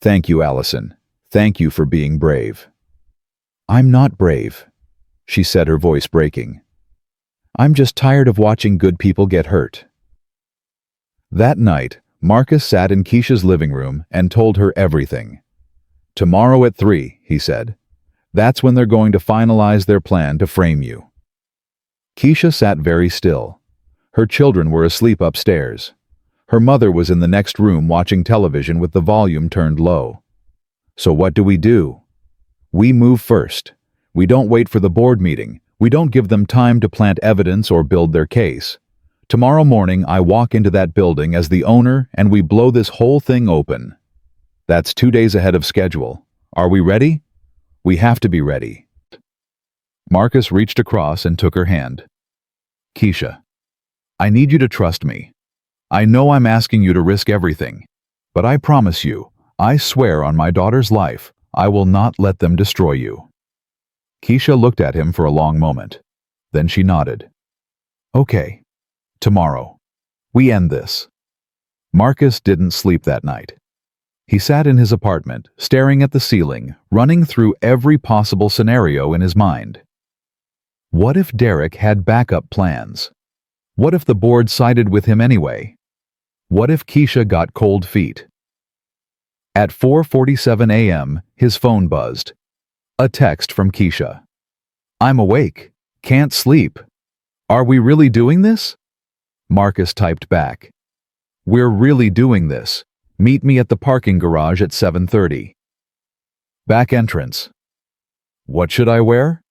"Thank you, Allison. Thank you for being brave." "I'm not brave," she said, her voice breaking. "I'm just tired of watching good people get hurt." That night, Marcus sat in Keisha's living room and told her everything. "Tomorrow at 3, he said. "That's when they're going to finalize their plan to frame you." Keisha sat very still. Her children were asleep upstairs. Her mother was in the next room watching television with the volume turned low. "So what do? We move first. We don't wait for the board meeting. We don't give them time to plant evidence or build their case. Tomorrow morning I walk into that building as the owner and we blow this whole thing open. That's 2 days ahead of schedule. Are we ready? We have to be ready." Marcus reached across and took her hand. "Keisha, I need you to trust me. I know I'm asking you to risk everything, but I promise you, I swear on my daughter's life, I will not let them destroy you." Keisha looked at him for a long moment. Then she nodded. "Okay. Tomorrow. We end this." Marcus didn't sleep that night. He sat in his apartment, staring at the ceiling, running through every possible scenario in his mind. What if Derek had backup plans? What if the board sided with him anyway? What if Keisha got cold feet? At 4:47 a.m., his phone buzzed. A text from Keisha. "I'm awake. Can't sleep. Are we really doing this?" Marcus typed back. "We're really doing this. Meet me at the parking garage at 7:30. Back entrance. What should I wear?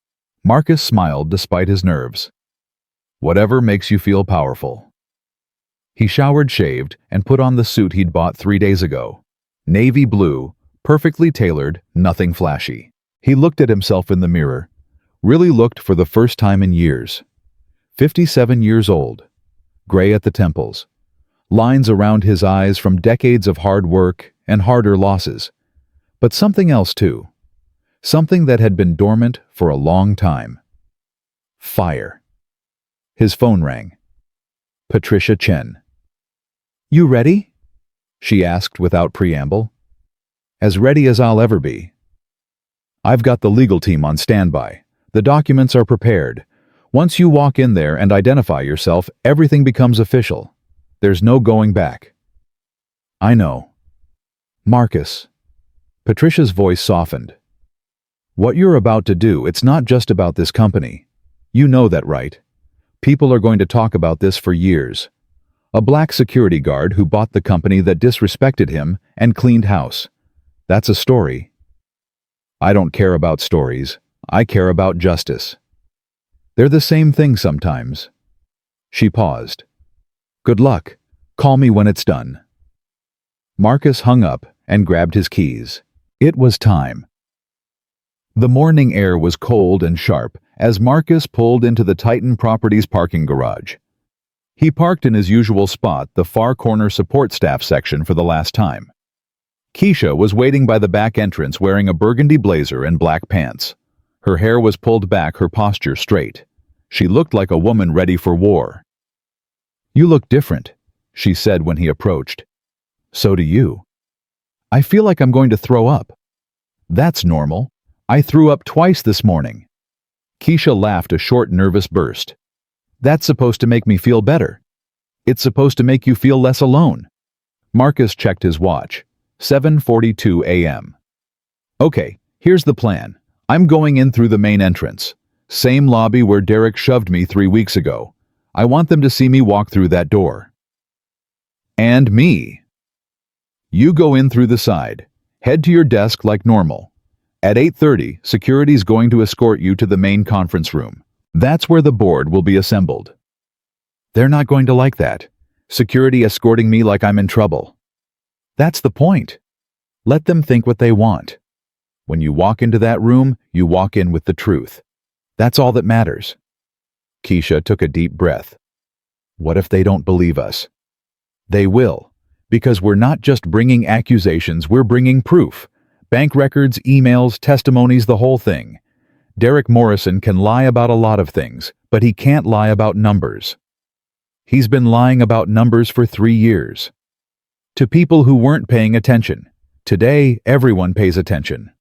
Marcus smiled despite his nerves. Whatever makes you feel powerful. He showered, shaved, and put on the suit he'd bought 3 days ago. Navy blue, perfectly tailored, nothing flashy. He looked at himself in the mirror. Really looked for the first time in years. 57 years old. Gray at the temples. Lines around his eyes from decades of hard work and harder losses. But something else too. Something that had been dormant for a long time. Fire. His phone rang. Patricia Chen. "You ready?" she asked without preamble. "As ready as I'll ever be. I've got the legal team on standby. The documents are prepared. Once you walk in there and identify yourself, everything becomes official. There's no going back." "I know." "Marcus." Patricia's voice softened. "What you're about to do, it's not just about this company. You know that, right? People are going to talk about this for years. A black security guard who bought the company that disrespected him and cleaned house. That's a story. I don't care about stories. I care about justice. They're the same thing sometimes." She paused. "Good luck. Call me when it's done." Marcus hung up and grabbed his keys. It was time. The morning air was cold and sharp as Marcus pulled into the Titan Properties parking garage. He parked in his usual spot, the far corner support staff section, for the last time. Keisha was waiting by the back entrance wearing a burgundy blazer and black pants. Her hair was pulled back, her posture straight. She looked like a woman ready for war. "You look different," she said when he approached. "So do you." "I feel like I'm going to throw up." "That's normal. I threw up twice this morning." Keisha laughed, a short, nervous burst. "That's supposed to make me feel better. It's supposed to make you feel less alone." Marcus checked his watch. 7:42 a.m. "Okay, here's the plan. I'm going in through the main entrance. Same lobby where Derek shoved me 3 weeks ago. I want them to see me walk through that door." "And me." "You go in through the side. Head to your desk like normal. At 8:30, security's going to escort you to the main conference room. That's where the board will be assembled." "They're not going to like that. Security escorting me like I'm in trouble." "That's the point. Let them think what they want. When you walk into that room, you walk in with the truth. That's all that matters." Keisha took a deep breath. "What if they don't believe us?" "They will, because we're not just bringing accusations, we're bringing proof. Bank records, emails, testimonies, the whole thing. Derek Morrison can lie about a lot of things, but he can't lie about numbers. He's been lying about numbers for 3 years. To people who weren't paying attention. Today, everyone pays attention."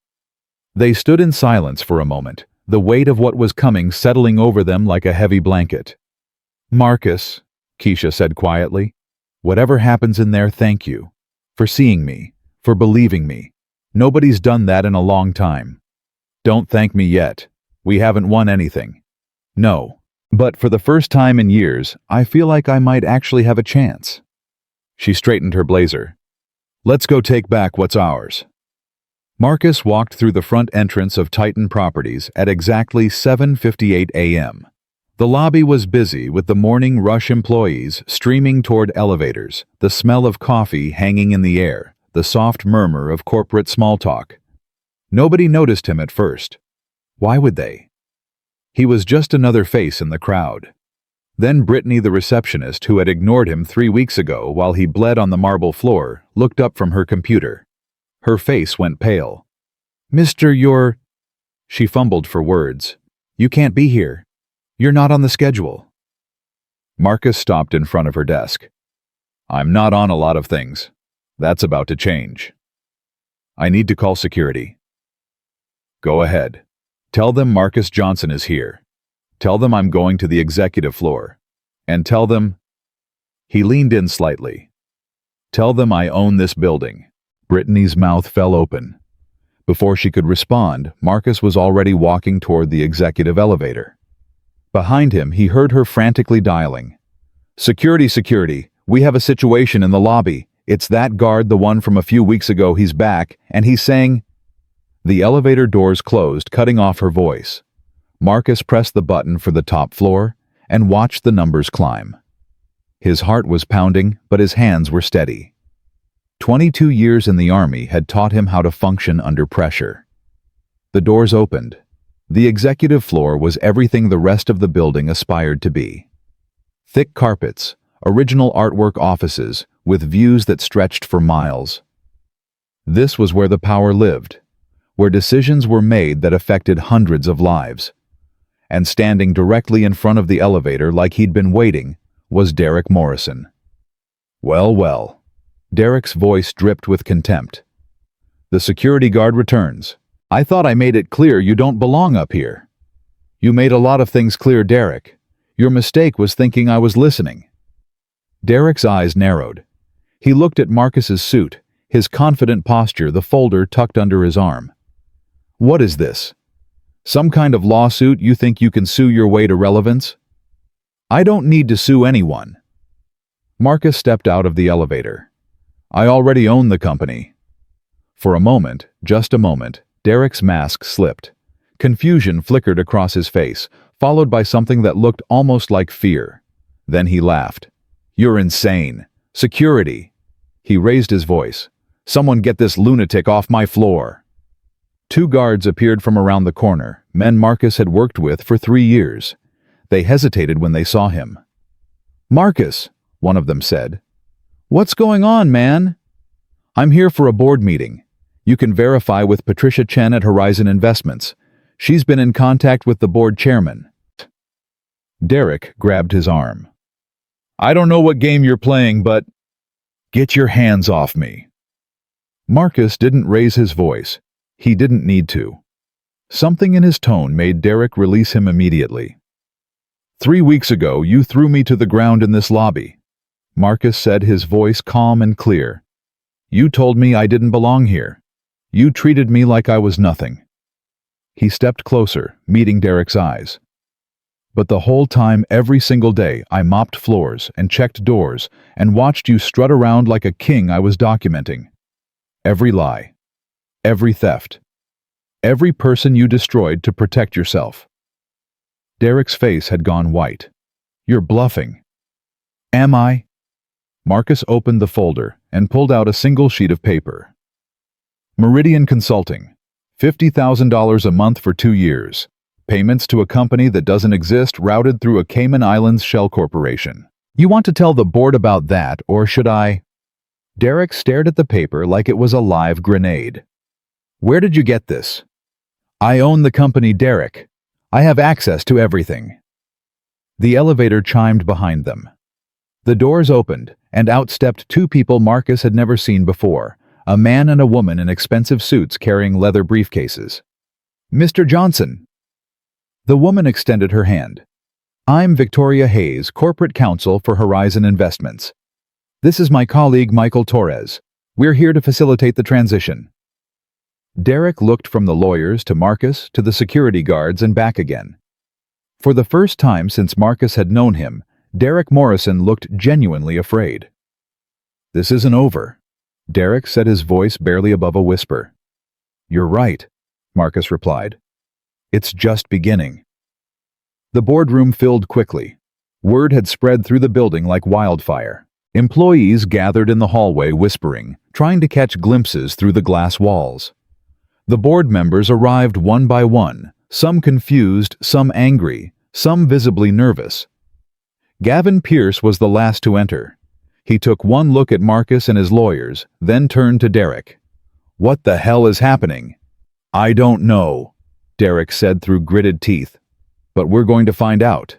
They stood in silence for a moment, the weight of what was coming settling over them like a heavy blanket. "Marcus," Keisha said quietly, "whatever happens in there, thank you. For seeing me. For believing me. Nobody's done that in a long time. Don't thank me yet. We haven't won anything. No. But for the first time in years, I feel like I might actually have a chance." She straightened her blazer. "Let's go take back what's ours." Marcus walked through the front entrance of Titan Properties at exactly 7:58 a.m. The lobby was busy with the morning rush employees streaming toward elevators, the smell of coffee hanging in the air, the soft murmur of corporate small talk. Nobody noticed him at first. Why would they? He was just another face in the crowd. Then Brittany, the receptionist who had ignored him 3 weeks ago while he bled on the marble floor, looked up from her computer. Her face went pale. "Mr. You're—" She fumbled for words. "You can't be here. You're not on the schedule." Marcus stopped in front of her desk. "I'm not on a lot of things. That's about to change. I need to call security." "Go ahead. Tell them Marcus Johnson is here. Tell them I'm going to the executive floor. And tell them—" He leaned in slightly. "Tell them I own this building." Brittany's mouth fell open. Before she could respond, Marcus was already walking toward the executive elevator. Behind him, he heard her frantically dialing. "Security, security, we have a situation in the lobby. It's that guard, the one from a few weeks ago. He's back, and he's saying—" The elevator doors closed, cutting off her voice. Marcus pressed the button for the top floor and watched the numbers climb. His heart was pounding, but his hands were steady. 22 years in the army had taught him how to function under pressure. The doors opened. The executive floor was everything the rest of the building aspired to be. Thick carpets, original artwork offices with views that stretched for miles. This was where the power lived, where decisions were made that affected hundreds of lives. And standing directly in front of the elevator like he'd been waiting was Derek Morrison. Well, well. Derek's voice dripped with contempt. The security guard returns. I thought I made it clear you don't belong up here. You made a lot of things clear, Derek. Your mistake was thinking I was listening. Derek's eyes narrowed. He looked at Marcus's suit, his confident posture, the folder tucked under his arm. What is this? Some kind of lawsuit you think you can sue your way to relevance? I don't need to sue anyone. Marcus stepped out of the elevator. I already own the company. For a moment, just a moment, Derek's mask slipped. Confusion flickered across his face, followed by something that looked almost like fear. Then he laughed. You're insane. Security. He raised his voice. Someone get this lunatic off my floor. 2 guards appeared from around the corner, men Marcus had worked with for 3 years. They hesitated when they saw him. Marcus, one of them said. What's going on, man? I'm here for a board meeting. You can verify with Patricia Chen at Horizon Investments. She's been in contact with the board chairman. Derek grabbed his arm. I don't know what game you're playing, but get your hands off me. Marcus didn't raise his voice. He didn't need to. Something in his tone made Derek release him immediately. 3 weeks ago, you threw me to the ground in this lobby. Marcus said, his voice calm and clear. You told me I didn't belong here. You treated me like I was nothing. He stepped closer, meeting Derek's eyes. But the whole time, every single day, I mopped floors and checked doors and watched you strut around like a king I was documenting. Every lie. Every theft. Every person you destroyed to protect yourself. Derek's face had gone white. You're bluffing. Am I? Marcus opened the folder and pulled out a single sheet of paper. Meridian Consulting. $50,000 a month for 2 years. Payments to a company that doesn't exist routed through a Cayman Islands shell corporation. You want to tell the board about that, or should I? Derek stared at the paper like it was a live grenade. Where did you get this? I own the company, Derek. I have access to everything. The elevator chimed behind them. The doors opened, and out stepped 2 people Marcus had never seen before, a man and a woman in expensive suits carrying leather briefcases. Mr. Johnson. The woman extended her hand. I'm Victoria Hayes, Corporate Counsel for Horizon Investments. This is my colleague Michael Torres. We're here to facilitate the transition. Derek looked from the lawyers to Marcus to the security guards and back again. For the first time since Marcus had known him, Derek Morrison looked genuinely afraid. This isn't over. Derek said, his voice barely above a whisper. You're right, Marcus replied. It's just beginning. The boardroom filled quickly. Word had spread through the building like wildfire. Employees gathered in the hallway whispering, trying to catch glimpses through the glass walls. The board members arrived one by one, some confused, some angry, some visibly nervous. Gavin Pierce was the last to enter. He took one look at Marcus and his lawyers, then turned to Derek. What the hell is happening? I don't know, Derek said through gritted teeth. But we're going to find out.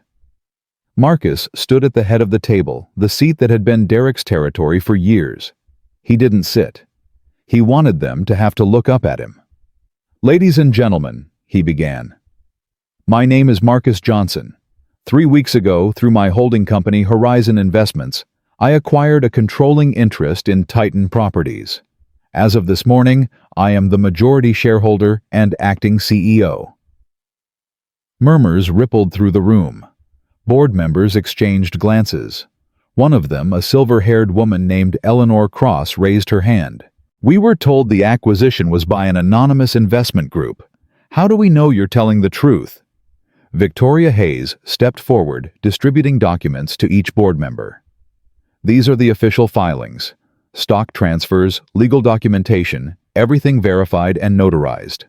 Marcus stood at the head of the table, the seat that had been Derek's territory for years. He didn't sit. He wanted them to have to look up at him. Ladies and gentlemen, he began. My name is Marcus Johnson. 3 weeks ago, through my holding company Horizon Investments, I acquired a controlling interest in Titan Properties. As of this morning, I am the majority shareholder and acting CEO. Murmurs rippled through the room. Board members exchanged glances. One of them, a silver-haired woman named Eleanor Cross, raised her hand. We were told the acquisition was by an anonymous investment group. How do we know you're telling the truth? Victoria Hayes stepped forward, distributing documents to each board member. These are the official filings: stock transfers, legal documentation, everything verified and notarized.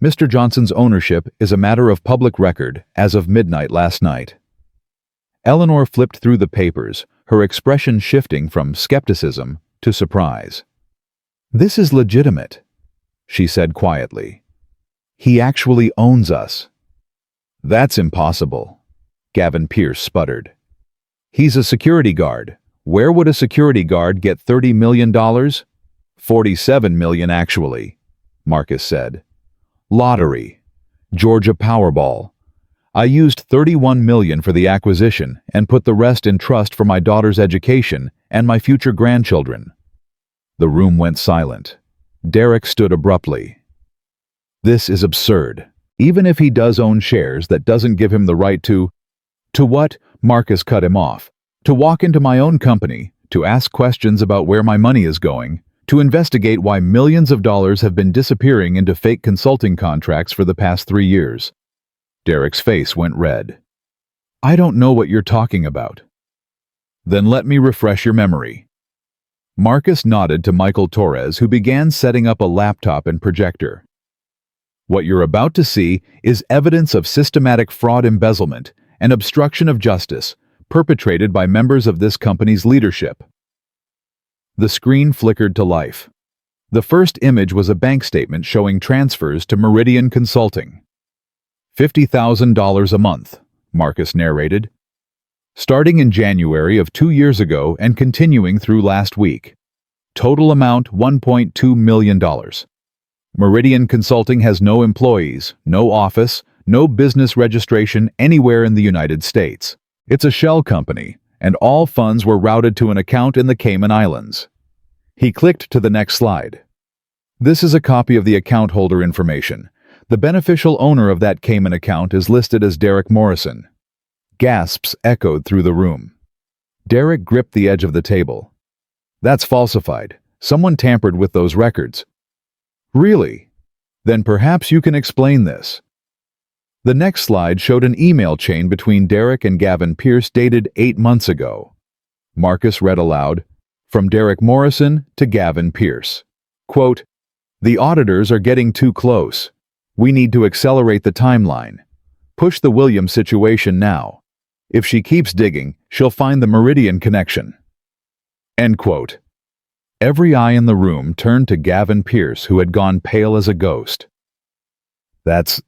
Mr. Johnson's ownership is a matter of public record as of midnight last night. Eleanor flipped through the papers, her expression shifting from skepticism to surprise. "This is legitimate," she said quietly. "He actually owns us." "That's impossible," Gavin Pierce sputtered. "He's a security guard. Where would a security guard get $30 million? $47 million, actually," Marcus said. "Lottery. Georgia Powerball. I used $31 million for the acquisition and put the rest in trust for my daughter's education and my future grandchildren." The room went silent. Derek stood abruptly. "This is absurd. Even if he does own shares, that doesn't give him the right to..." "To what?" Marcus cut him off. "To walk into my own company, to ask questions about where my money is going, to investigate why millions of dollars have been disappearing into fake consulting contracts for the past 3 years. Derek's face went red. "I don't know what you're talking about." "Then let me refresh your memory." Marcus nodded to Michael Torres, who began setting up a laptop and projector. "What you're about to see is evidence of systematic fraud, embezzlement, and obstruction of justice perpetrated by members of this company's leadership." The screen flickered to life. The first image was a bank statement showing transfers to Meridian Consulting. $50,000 a month, Marcus narrated. "Starting in January of 2 years ago and continuing through last week. Total amount $1.2 million. Meridian Consulting has no employees, no office, no business registration anywhere in the United States. It's a shell company, and all funds were routed to an account in the Cayman Islands." He clicked to the next slide. "This is a copy of the account holder information. The beneficial owner of that Cayman account is listed as Derek Morrison." Gasps echoed through the room. Derek gripped the edge of the table. "That's falsified. Someone tampered with those records." "Really? Then perhaps you can explain this." The next slide showed an email chain between Derek and Gavin Pierce dated 8 months ago. Marcus read aloud, "From Derek Morrison to Gavin Pierce. Quote, the auditors are getting too close. We need to accelerate the timeline. Push the Williams situation now. If she keeps digging, she'll find the Meridian connection." End quote. Every eye in the room turned to Gavin Pierce, who had gone pale as a ghost. That's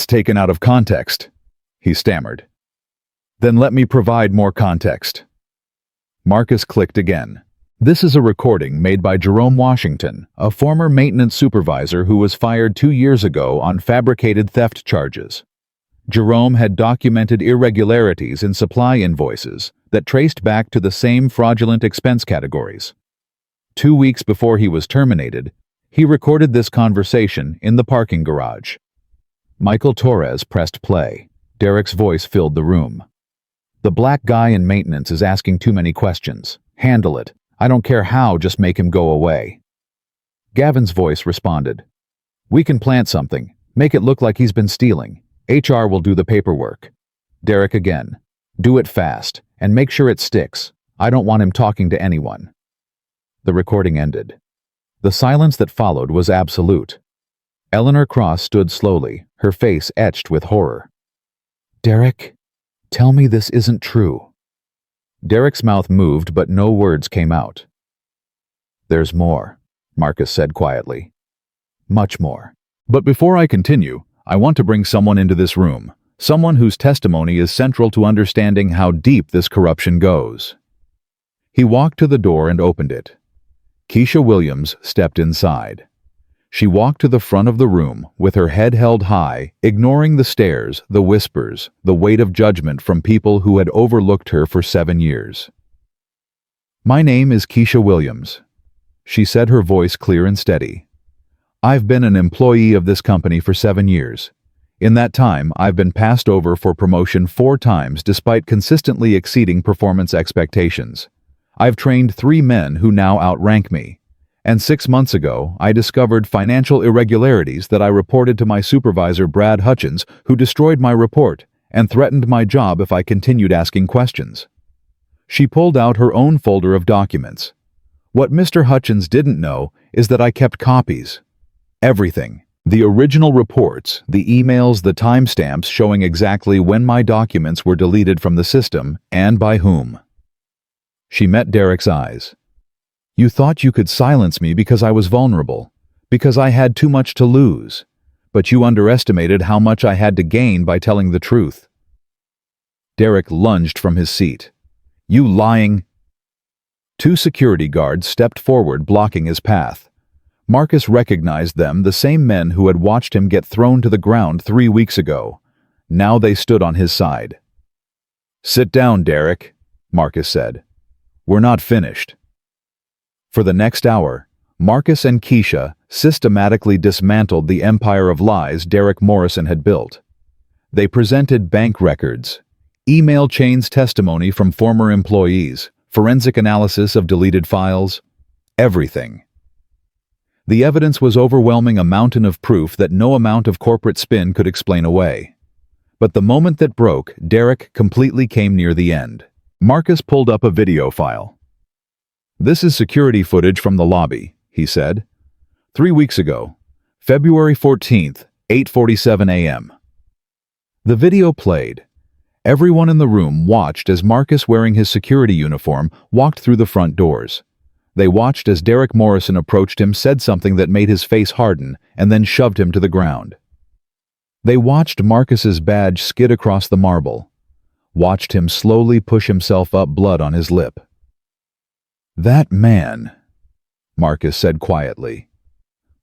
taken out of context," he stammered. "Then let me provide more context." Marcus clicked again. "This is a recording made by Jerome Washington, a former maintenance supervisor who was fired 2 years ago on fabricated theft charges. Jerome had documented irregularities in supply invoices that traced back to the same fraudulent expense categories. 2 weeks before he was terminated, he recorded this conversation in the parking garage." Michael Torres pressed play. Derek's voice filled the room. "The black guy in maintenance is asking too many questions. Handle it. I don't care how, just make him go away." Gavin's voice responded. "We can plant something. Make it look like he's been stealing. HR will do the paperwork." Derek again. "Do it fast, and make sure it sticks. I don't want him talking to anyone." The recording ended. The silence that followed was absolute. Eleanor Cross stood slowly, her face etched with horror. "Derek, tell me this isn't true." Derek's mouth moved, but no words came out. "There's more," Marcus said quietly. "Much more. But before I continue, I want to bring someone into this room, someone whose testimony is central to understanding how deep this corruption goes." He walked to the door and opened it. Keisha Williams stepped inside. She walked to the front of the room with her head held high, ignoring the stares, the whispers, the weight of judgment from people who had overlooked her for 7 years. "My name is Keisha Williams," she said, her voice clear and steady. "I've been an employee of this company for 7 years. In that time, I've been passed over for promotion 4 times despite consistently exceeding performance expectations. I've trained 3 men who now outrank me. And 6 months ago, I discovered financial irregularities that I reported to my supervisor, Brad Hutchins, who destroyed my report and threatened my job if I continued asking questions. She pulled out her own folder of documents. What Mr. Hutchins didn't know is that I kept copies. Everything. The original reports, the emails, the timestamps showing exactly when my documents were deleted from the system and by whom. She met Derek's eyes. You thought you could silence me because I was vulnerable, because I had too much to lose, but you underestimated how much I had to gain by telling the truth. Derek lunged from his seat. You lying! 2 security guards stepped forward, blocking his path. Marcus recognized them, the same men who had watched him get thrown to the ground 3 weeks ago. Now they stood on his side. Sit down, Derek, Marcus said. We're not finished. For the next hour, Marcus and Keisha systematically dismantled the empire of lies Derek Morrison had built. They presented bank records, email chains, testimony from former employees, forensic analysis of deleted files, everything. The evidence was overwhelming, a mountain of proof that no amount of corporate spin could explain away. But the moment that broke, Derek completely came near the end. Marcus pulled up a video file. This is security footage from the lobby, he said. 3 weeks ago, February 14th, 8:47 a.m. The video played. Everyone in the room watched as Marcus, wearing his security uniform, walked through the front doors. They watched as Derek Morrison approached him, said something that made his face harden, and then shoved him to the ground. They watched Marcus's badge skid across the marble, watched him slowly push himself up, blood on his lip. That man, Marcus said quietly,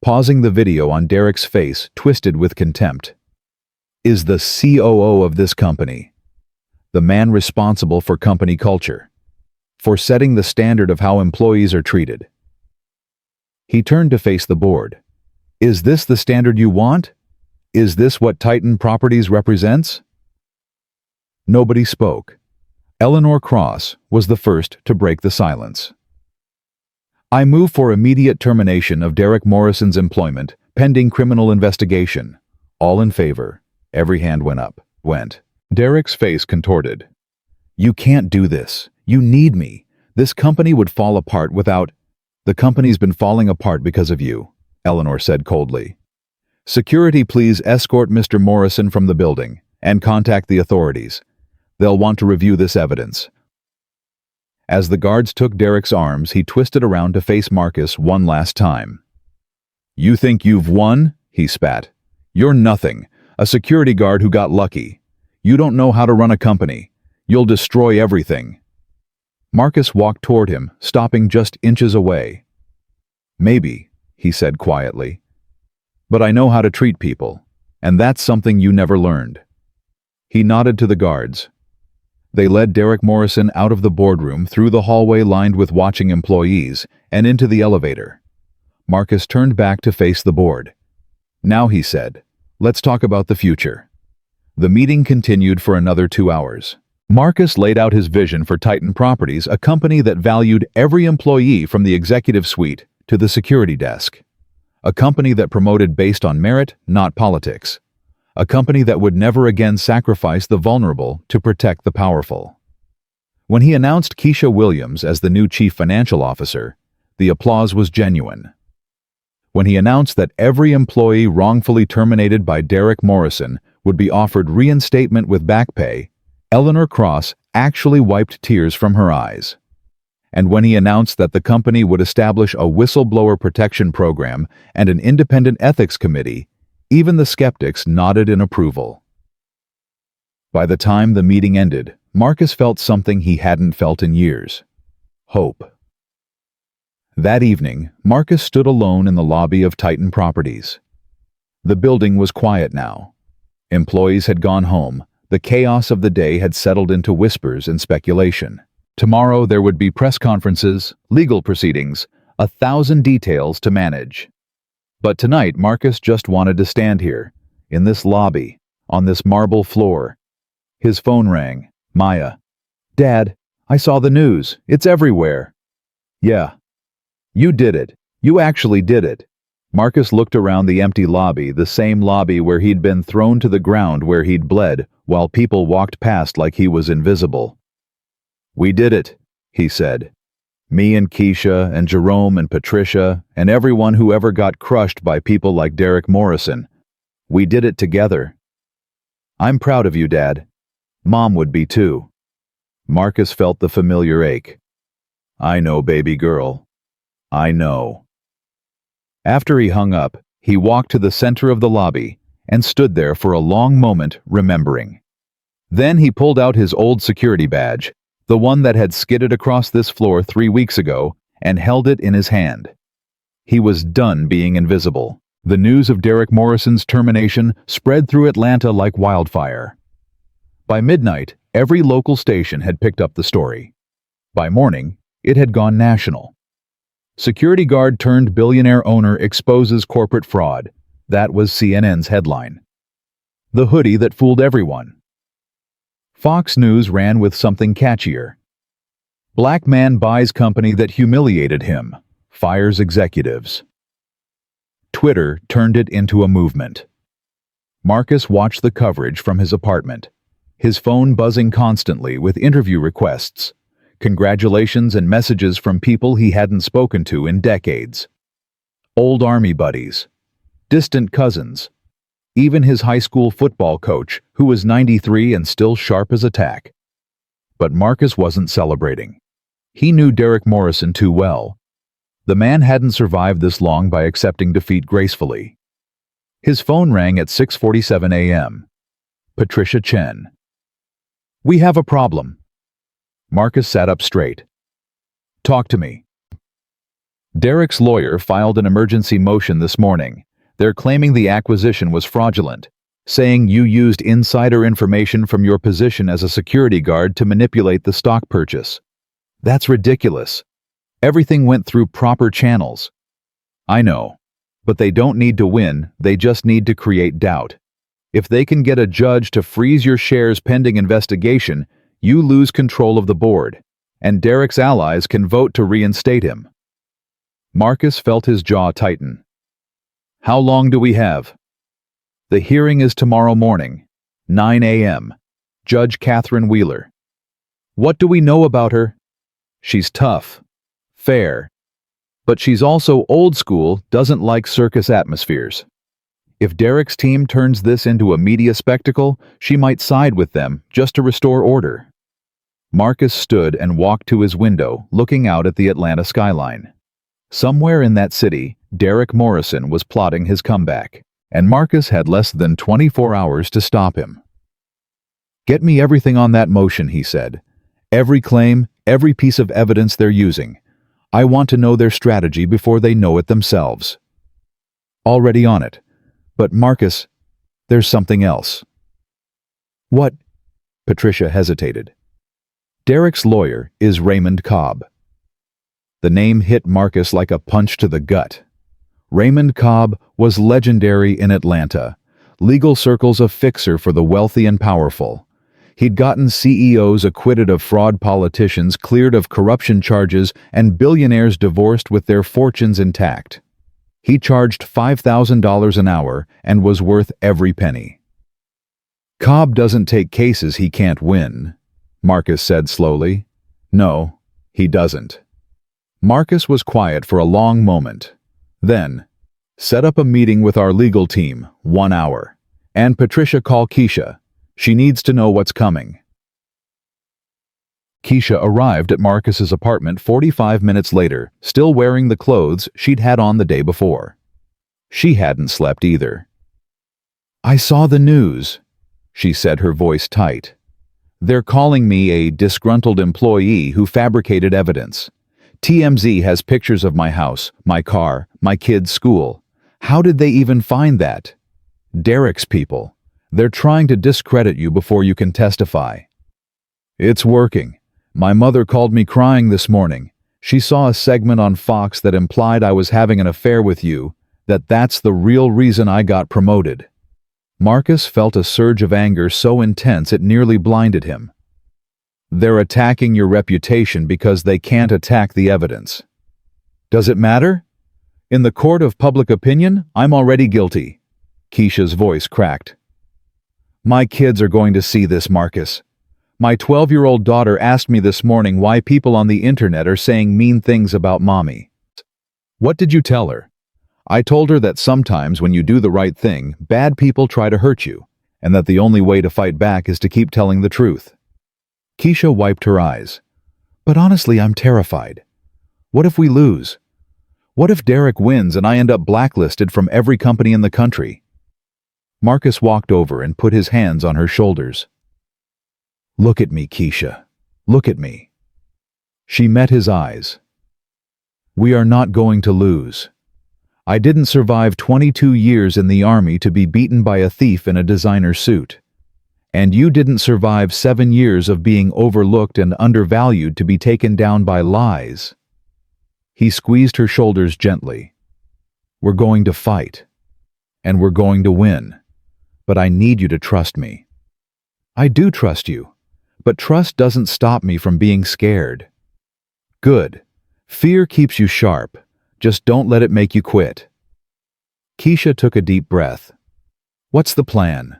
pausing the video on Derek's face twisted with contempt, is the COO of this company, the man responsible for company culture, for setting the standard of how employees are treated. He turned to face the board. Is this the standard you want? Is this what Titan Properties represents? Nobody spoke. Eleanor Cross was the first to break the silence. I move for immediate termination of Derek Morrison's employment, pending criminal investigation. All in favor. Every hand went up. Derek's face contorted. You can't do this. You need me. This company would fall apart without... The company's been falling apart because of you, Eleanor said coldly. Security, please escort Mr. Morrison from the building and contact the authorities. They'll want to review this evidence. As the guards took Derek's arms, he twisted around to face Marcus one last time. You think you've won? He spat. You're nothing. A security guard who got lucky. You don't know how to run a company. You'll destroy everything. Marcus walked toward him, stopping just inches away. Maybe, he said quietly. But I know how to treat people, and that's something you never learned. He nodded to the guards. They led Derek Morrison out of the boardroom, through the hallway lined with watching employees, and into the elevator. Marcus turned back to face the board. Now, he said, let's talk about the future. The meeting continued for another 2 hours. Marcus laid out his vision for Titan Properties, a company that valued every employee from the executive suite to the security desk. A company that promoted based on merit, not politics. A company that would never again sacrifice the vulnerable to protect the powerful. When he announced Keisha Williams as the new chief financial officer, the applause was genuine. When he announced that every employee wrongfully terminated by Derek Morrison would be offered reinstatement with back pay, Eleanor Cross actually wiped tears from her eyes. And when he announced that the company would establish a whistleblower protection program and an independent ethics committee, even the skeptics nodded in approval. By the time the meeting ended, Marcus felt something he hadn't felt in years. Hope. That evening, Marcus stood alone in the lobby of Titan Properties. The building was quiet now. Employees had gone home. The chaos of the day had settled into whispers and speculation. Tomorrow there would be press conferences, legal proceedings, 1,000 details to manage. But tonight Marcus just wanted to stand here, in this lobby, on this marble floor. His phone rang. Maya. Dad, I saw the news. It's everywhere. Yeah. You did it. You actually did it. Marcus looked around the empty lobby, the same lobby where he'd been thrown to the ground where he'd bled, while people walked past like he was invisible. We did it, he said. Me and Keisha and Jerome and Patricia and everyone who ever got crushed by people like Derek Morrison. We did it together. I'm proud of you, Dad. Mom would be too. Marcus felt the familiar ache. I know, baby girl. I know. After he hung up, he walked to the center of the lobby and stood there for a long moment, remembering. Then he pulled out his old security badge, the one that had skidded across this floor 3 weeks ago, and held it in his hand. He was done being invisible. The news of Derek Morrison's termination spread through Atlanta like wildfire. By midnight, every local station had picked up the story. By morning, it had gone national. Security guard turned billionaire owner exposes corporate fraud. That was CNN's headline. The hoodie that fooled everyone. Fox News ran with something catchier. Black man buys company that humiliated him, fires executives. Twitter turned it into a movement. Marcus watched the coverage from his apartment, his phone buzzing constantly with interview requests, congratulations and messages from people he hadn't spoken to in decades. Old army buddies, distant cousins, even his high school football coach, who was 93 and still sharp as a tack. But Marcus wasn't celebrating. He knew Derek Morrison too well. The man hadn't survived this long by accepting defeat gracefully. His phone rang at 6:47 a.m. Patricia Chen. We have a problem. Marcus sat up straight. Talk to me. Derek's lawyer filed an emergency motion this morning. They're claiming the acquisition was fraudulent, saying you used insider information from your position as a security guard to manipulate the stock purchase. That's ridiculous. Everything went through proper channels. I know, but they don't need to win, they just need to create doubt. If they can get a judge to freeze your shares pending investigation, you lose control of the board, and Derek's allies can vote to reinstate him. Marcus felt his jaw tighten. How long do we have? The hearing is tomorrow morning, 9 a.m. Judge Catherine Wheeler. What do we know about her? She's tough, fair, but she's also old school, doesn't like circus atmospheres. If Derek's team turns this into a media spectacle, she might side with them just to restore order. Marcus stood and walked to his window, looking out at the Atlanta skyline. Somewhere in that city, Derek Morrison was plotting his comeback, and Marcus had less than 24 hours to stop him. Get me everything on that motion, he said. Every claim, every piece of evidence they're using. I want to know their strategy before they know it themselves. Already on it. But Marcus, there's something else. What? Patricia hesitated. Derek's lawyer is Raymond Cobb. The name hit Marcus like a punch to the gut. Raymond Cobb was legendary in Atlanta, legal circles a fixer for the wealthy and powerful. He'd gotten CEOs acquitted of fraud, politicians cleared of corruption charges, and billionaires divorced with their fortunes intact. He charged $5,000 an hour and was worth every penny. Cobb doesn't take cases he can't win, Marcus said slowly. No, he doesn't. Marcus was quiet for a long moment. Then, set up a meeting with our legal team, 1 hour. And Patricia, call Keisha. She needs to know what's coming. Keisha arrived at Marcus's apartment 45 minutes later, still wearing the clothes she'd had on the day before. She hadn't slept either. I saw the news, she said, her voice tight. They're calling me a disgruntled employee who fabricated evidence. TMZ has pictures of my house, my car, my kid's school. How did they even find that? Derek's people. They're trying to discredit you before you can testify. It's working. My mother called me crying this morning. She saw a segment on Fox that implied I was having an affair with you, that's the real reason I got promoted. Marcus felt a surge of anger so intense it nearly blinded him. They're attacking your reputation because they can't attack the evidence. Does it matter? In the court of public opinion, I'm already guilty. Keisha's voice cracked. My kids are going to see this, Marcus. My 12-year-old daughter asked me this morning why people on the internet are saying mean things about mommy. What did you tell her? I told her that sometimes when you do the right thing, bad people try to hurt you, and that the only way to fight back is to keep telling the truth. Keisha wiped her eyes. But honestly, I'm terrified. What if we lose? What if Derek wins and I end up blacklisted from every company in the country? Marcus walked over and put his hands on her shoulders. Look at me, Keisha. Look at me. She met his eyes. We are not going to lose. I didn't survive 22 years in the army to be beaten by a thief in a designer suit. And you didn't survive 7 years of being overlooked and undervalued to be taken down by lies. He squeezed her shoulders gently. We're going to fight. And we're going to win. But I need you to trust me. I do trust you. But trust doesn't stop me from being scared. Good. Fear keeps you sharp. Just don't let it make you quit. Keisha took a deep breath. What's the plan?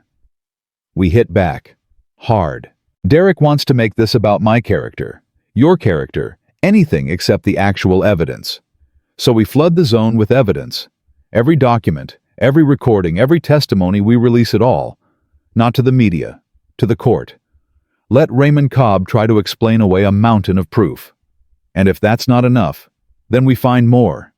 We hit back. Hard. Derek wants to make this about my character, your character, anything except the actual evidence. So we flood the zone with evidence. Every document, every recording, every testimony, we release it all. Not to the media, to the court. Let Raymond Cobb try to explain away a mountain of proof. And if that's not enough, then we find more.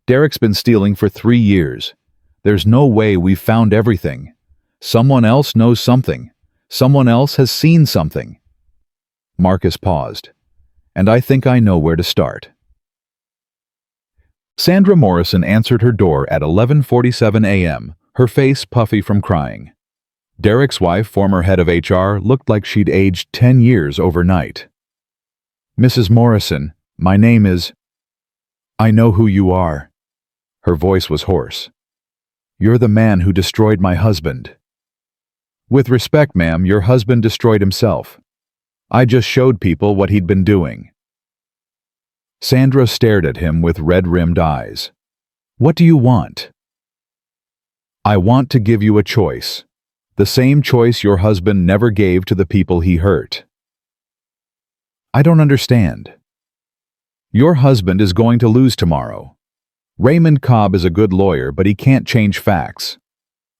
Derek's been stealing for 3 years. There's no way we've found everything. Someone else knows something. Someone else has seen something. Marcus paused. And I think I know where to start. Sandra Morrison answered her door at 11:47 a.m., her face puffy from crying. Derek's wife, former head of HR, looked like she'd aged 10 years overnight. Mrs. Morrison, my name is... I know who you are. Her voice was hoarse. You're the man who destroyed my husband. With respect, ma'am, your husband destroyed himself. I just showed people what he'd been doing. Sandra stared at him with red-rimmed eyes. What do you want? I want to give you a choice. The same choice your husband never gave to the people he hurt. I don't understand. Your husband is going to lose tomorrow. Raymond Cobb is a good lawyer, but he can't change facts.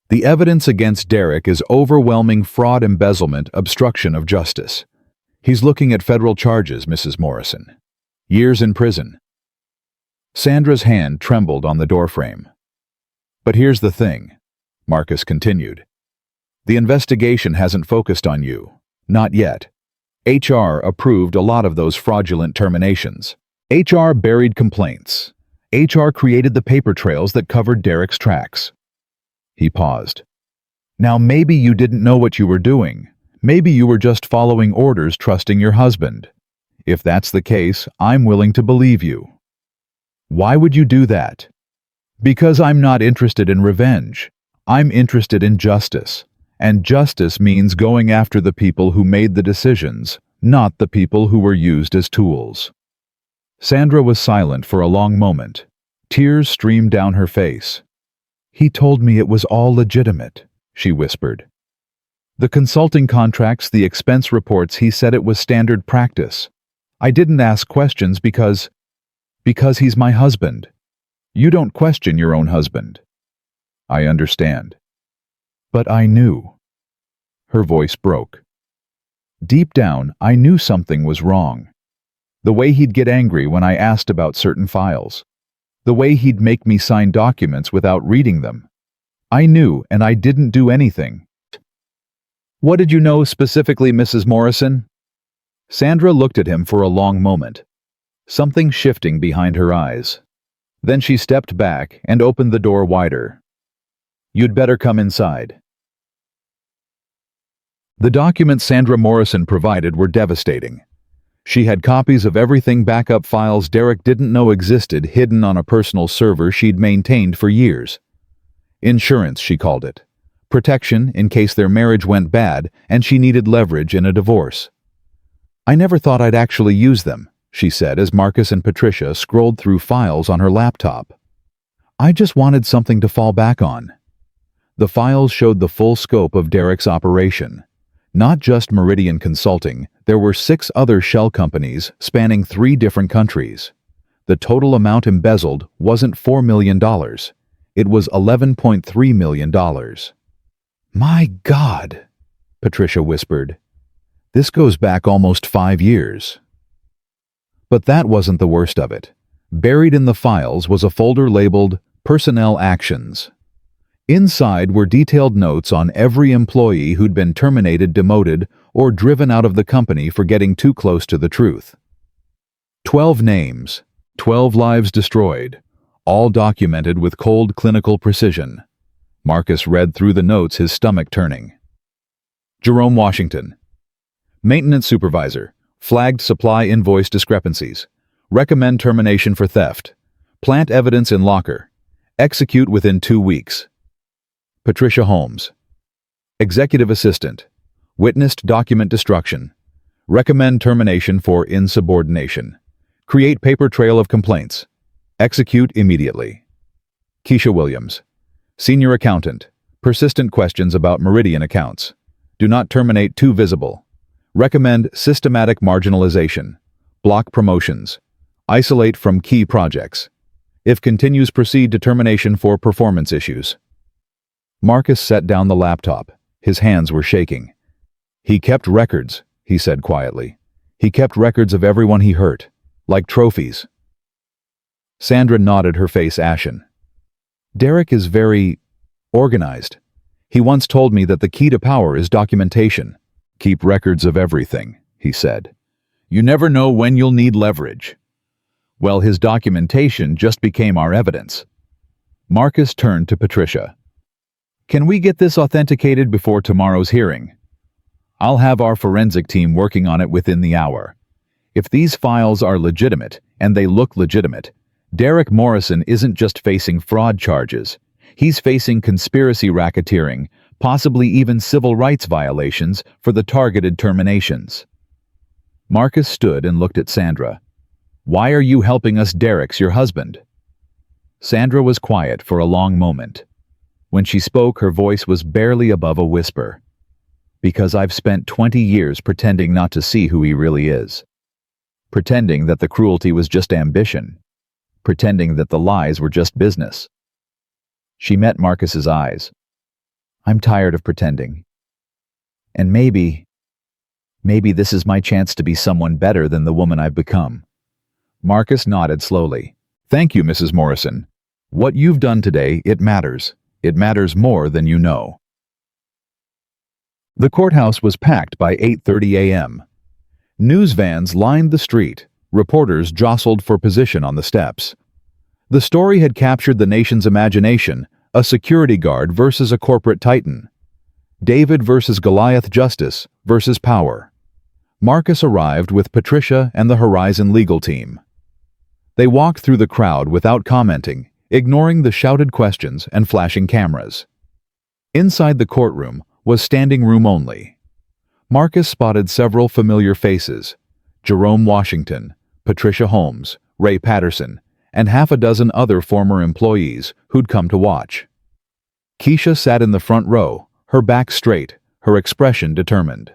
The evidence against Derek is overwhelming fraud, embezzlement, obstruction of justice. He's looking at federal charges, Mrs. Morrison. Years in prison. Sandra's hand trembled on the doorframe. But here's the thing, Marcus continued. The investigation hasn't focused on you. Not yet. HR approved a lot of those fraudulent terminations. HR buried complaints. HR created the paper trails that covered Derek's tracks. He paused. Now maybe you didn't know what you were doing. Maybe you were just following orders, trusting your husband. If that's the case, I'm willing to believe you. Why would you do that? Because I'm not interested in revenge. I'm interested in justice. And justice means going after the people who made the decisions, not the people who were used as tools. Sandra was silent for a long moment. Tears streamed down her face. He told me it was all legitimate, she whispered. The consulting contracts, the expense reports, he said it was standard practice. I didn't ask questions because he's my husband. You don't question your own husband. I understand. But I knew. Her voice broke. Deep down, I knew something was wrong. The way he'd get angry when I asked about certain files. The way he'd make me sign documents without reading them. I knew, and I didn't do anything. What did you know specifically, Mrs. Morrison? Sandra looked at him for a long moment, something shifting behind her eyes. Then she stepped back and opened the door wider. You'd better come inside. The documents Sandra Morrison provided were devastating. She had copies of everything, backup files Derek didn't know existed, hidden on a personal server she'd maintained for years. Insurance, she called it. Protection in case their marriage went bad and she needed leverage in a divorce. I never thought I'd actually use them, she said as Marcus and Patricia scrolled through files on her laptop. I just wanted something to fall back on. The files showed the full scope of Derek's operation. Not just Meridian Consulting, there were 6 other shell companies spanning 3 different countries. The total amount embezzled wasn't $4 million. It was $11.3 million. My God, Patricia whispered. This goes back almost 5 years. But that wasn't the worst of it. Buried in the files was a folder labeled Personnel Actions. Inside were detailed notes on every employee who'd been terminated, demoted, or driven out of the company for getting too close to the truth. 12 names, 12 lives destroyed, all documented with cold clinical precision. Marcus read through the notes, his stomach turning. Jerome Washington. Maintenance supervisor. Flagged supply invoice discrepancies. Recommend termination for theft. Plant evidence in locker. Execute within 2 weeks. Patricia Holmes. Executive assistant. Witnessed document destruction. Recommend termination for insubordination. Create paper trail of complaints. Execute immediately. Keisha Williams. Senior accountant. Persistent questions about Meridian accounts. Do not terminate too visible. Recommend systematic marginalization. Block promotions. Isolate from key projects. If continues, proceed to termination for performance issues. Marcus set down the laptop. His hands were shaking. He kept records, he said quietly. He kept records of everyone he hurt, like trophies. Sandra nodded, her face ashen. Derek is very organized. He once told me that the key to power is documentation. Keep records of everything, he said. You never know when you'll need leverage. Well, his documentation just became our evidence. Marcus turned to Patricia. Can we get this authenticated before tomorrow's hearing? I'll have our forensic team working on it within the hour. If these files are legitimate, and they look legitimate, Derek Morrison isn't just facing fraud charges. He's facing conspiracy, racketeering, possibly even civil rights violations for the targeted terminations. Marcus stood and looked at Sandra. Why are you helping us? Derek's your husband. Sandra was quiet for a long moment. When she spoke, her voice was barely above a whisper. Because I've spent 20 years pretending not to see who he really is. Pretending that the cruelty was just ambition. Pretending that the lies were just business. She met Marcus's eyes. I'm tired of pretending. And maybe this is my chance to be someone better than the woman I've become. Marcus nodded slowly. Thank you, Mrs. Morrison. What you've done today, it matters. It matters more than you know. The courthouse was packed by 8:30 a.m. News vans lined the street. Reporters jostled for position on the steps. The story had captured the nation's imagination, a security guard versus a corporate titan. David versus Goliath, justice versus power. Marcus arrived with Patricia and the Horizon legal team. They walked through the crowd without commenting, ignoring the shouted questions and flashing cameras. Inside the courtroom was standing room only. Marcus spotted several familiar faces: Jerome Washington, Patricia Holmes, Ray Patterson, and half a dozen other former employees who'd come to watch. Keisha sat in the front row, her back straight, her expression determined.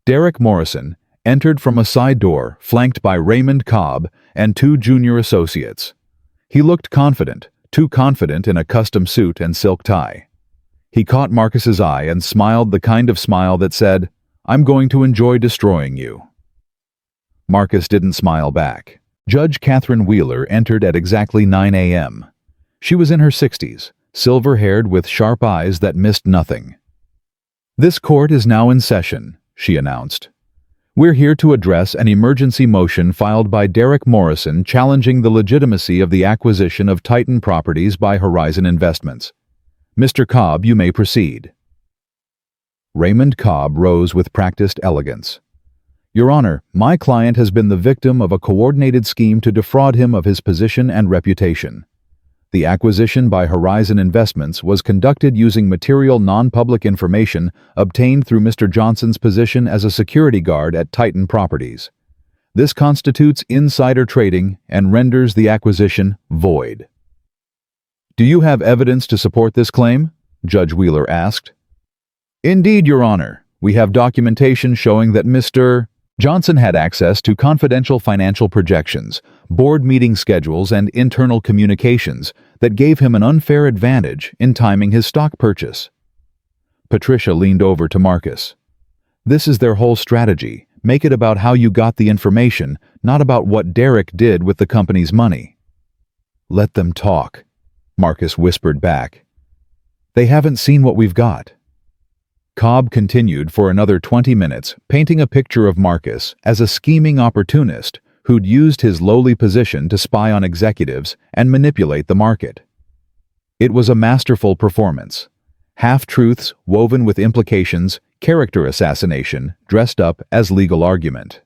Derek Morrison entered from a side door flanked by Raymond Cobb and 2 junior associates. He looked confident, too confident in a custom suit and silk tie. He caught Marcus's eye and smiled, the kind of smile that said, "I'm going to enjoy destroying you." Marcus didn't smile back. Judge Catherine Wheeler entered at exactly 9 a.m. She was in her 60s, silver-haired with sharp eyes that missed nothing. "This court is now in session," she announced. "We're here to address an emergency motion filed by Derek Morrison challenging the legitimacy of the acquisition of Titan Properties by Horizon Investments. Mr. Cobb, you may proceed." Raymond Cobb rose with practiced elegance. "Your Honor, my client has been the victim of a coordinated scheme to defraud him of his position and reputation. The acquisition by Horizon Investments was conducted using material non-public information obtained through Mr. Johnson's position as a security guard at Titan Properties. This constitutes insider trading and renders the acquisition void." Do you have evidence to support this claim? Judge Wheeler asked. Indeed, Your Honor. We have documentation showing that Mr. Johnson had access to confidential financial projections, board meeting schedules, and internal communications that gave him an unfair advantage in timing his stock purchase. Patricia leaned over to Marcus. This is their whole strategy. Make it about how you got the information, not about what Derek did with the company's money. Let them talk, Marcus whispered back. They haven't seen what we've got. Cobb continued for another 20 minutes, painting a picture of Marcus as a scheming opportunist who'd used his lowly position to spy on executives and manipulate the market. It was a masterful performance. Half-truths woven with implications, character assassination dressed up as legal argument.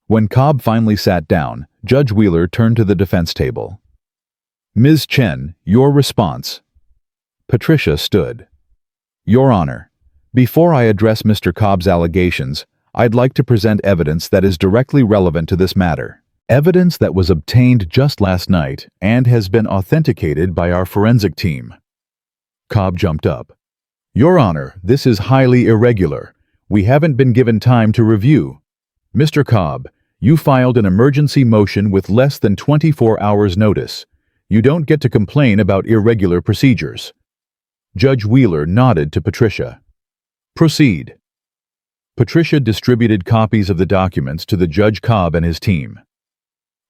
When Cobb finally sat down, Judge Wheeler turned to the defense table. Ms. Chen, your response. Patricia stood. Your Honor, before I address Mr. Cobb's allegations, I'd like to present evidence that is directly relevant to this matter. Evidence that was obtained just last night and has been authenticated by our forensic team. Cobb jumped up. Your Honor, this is highly irregular. We haven't been given time to review. Mr. Cobb, you filed an emergency motion with less than 24 hours' notice. You don't get to complain about irregular procedures. Judge Wheeler nodded to Patricia. Proceed. Patricia distributed copies of the documents to Judge Cobb and his team.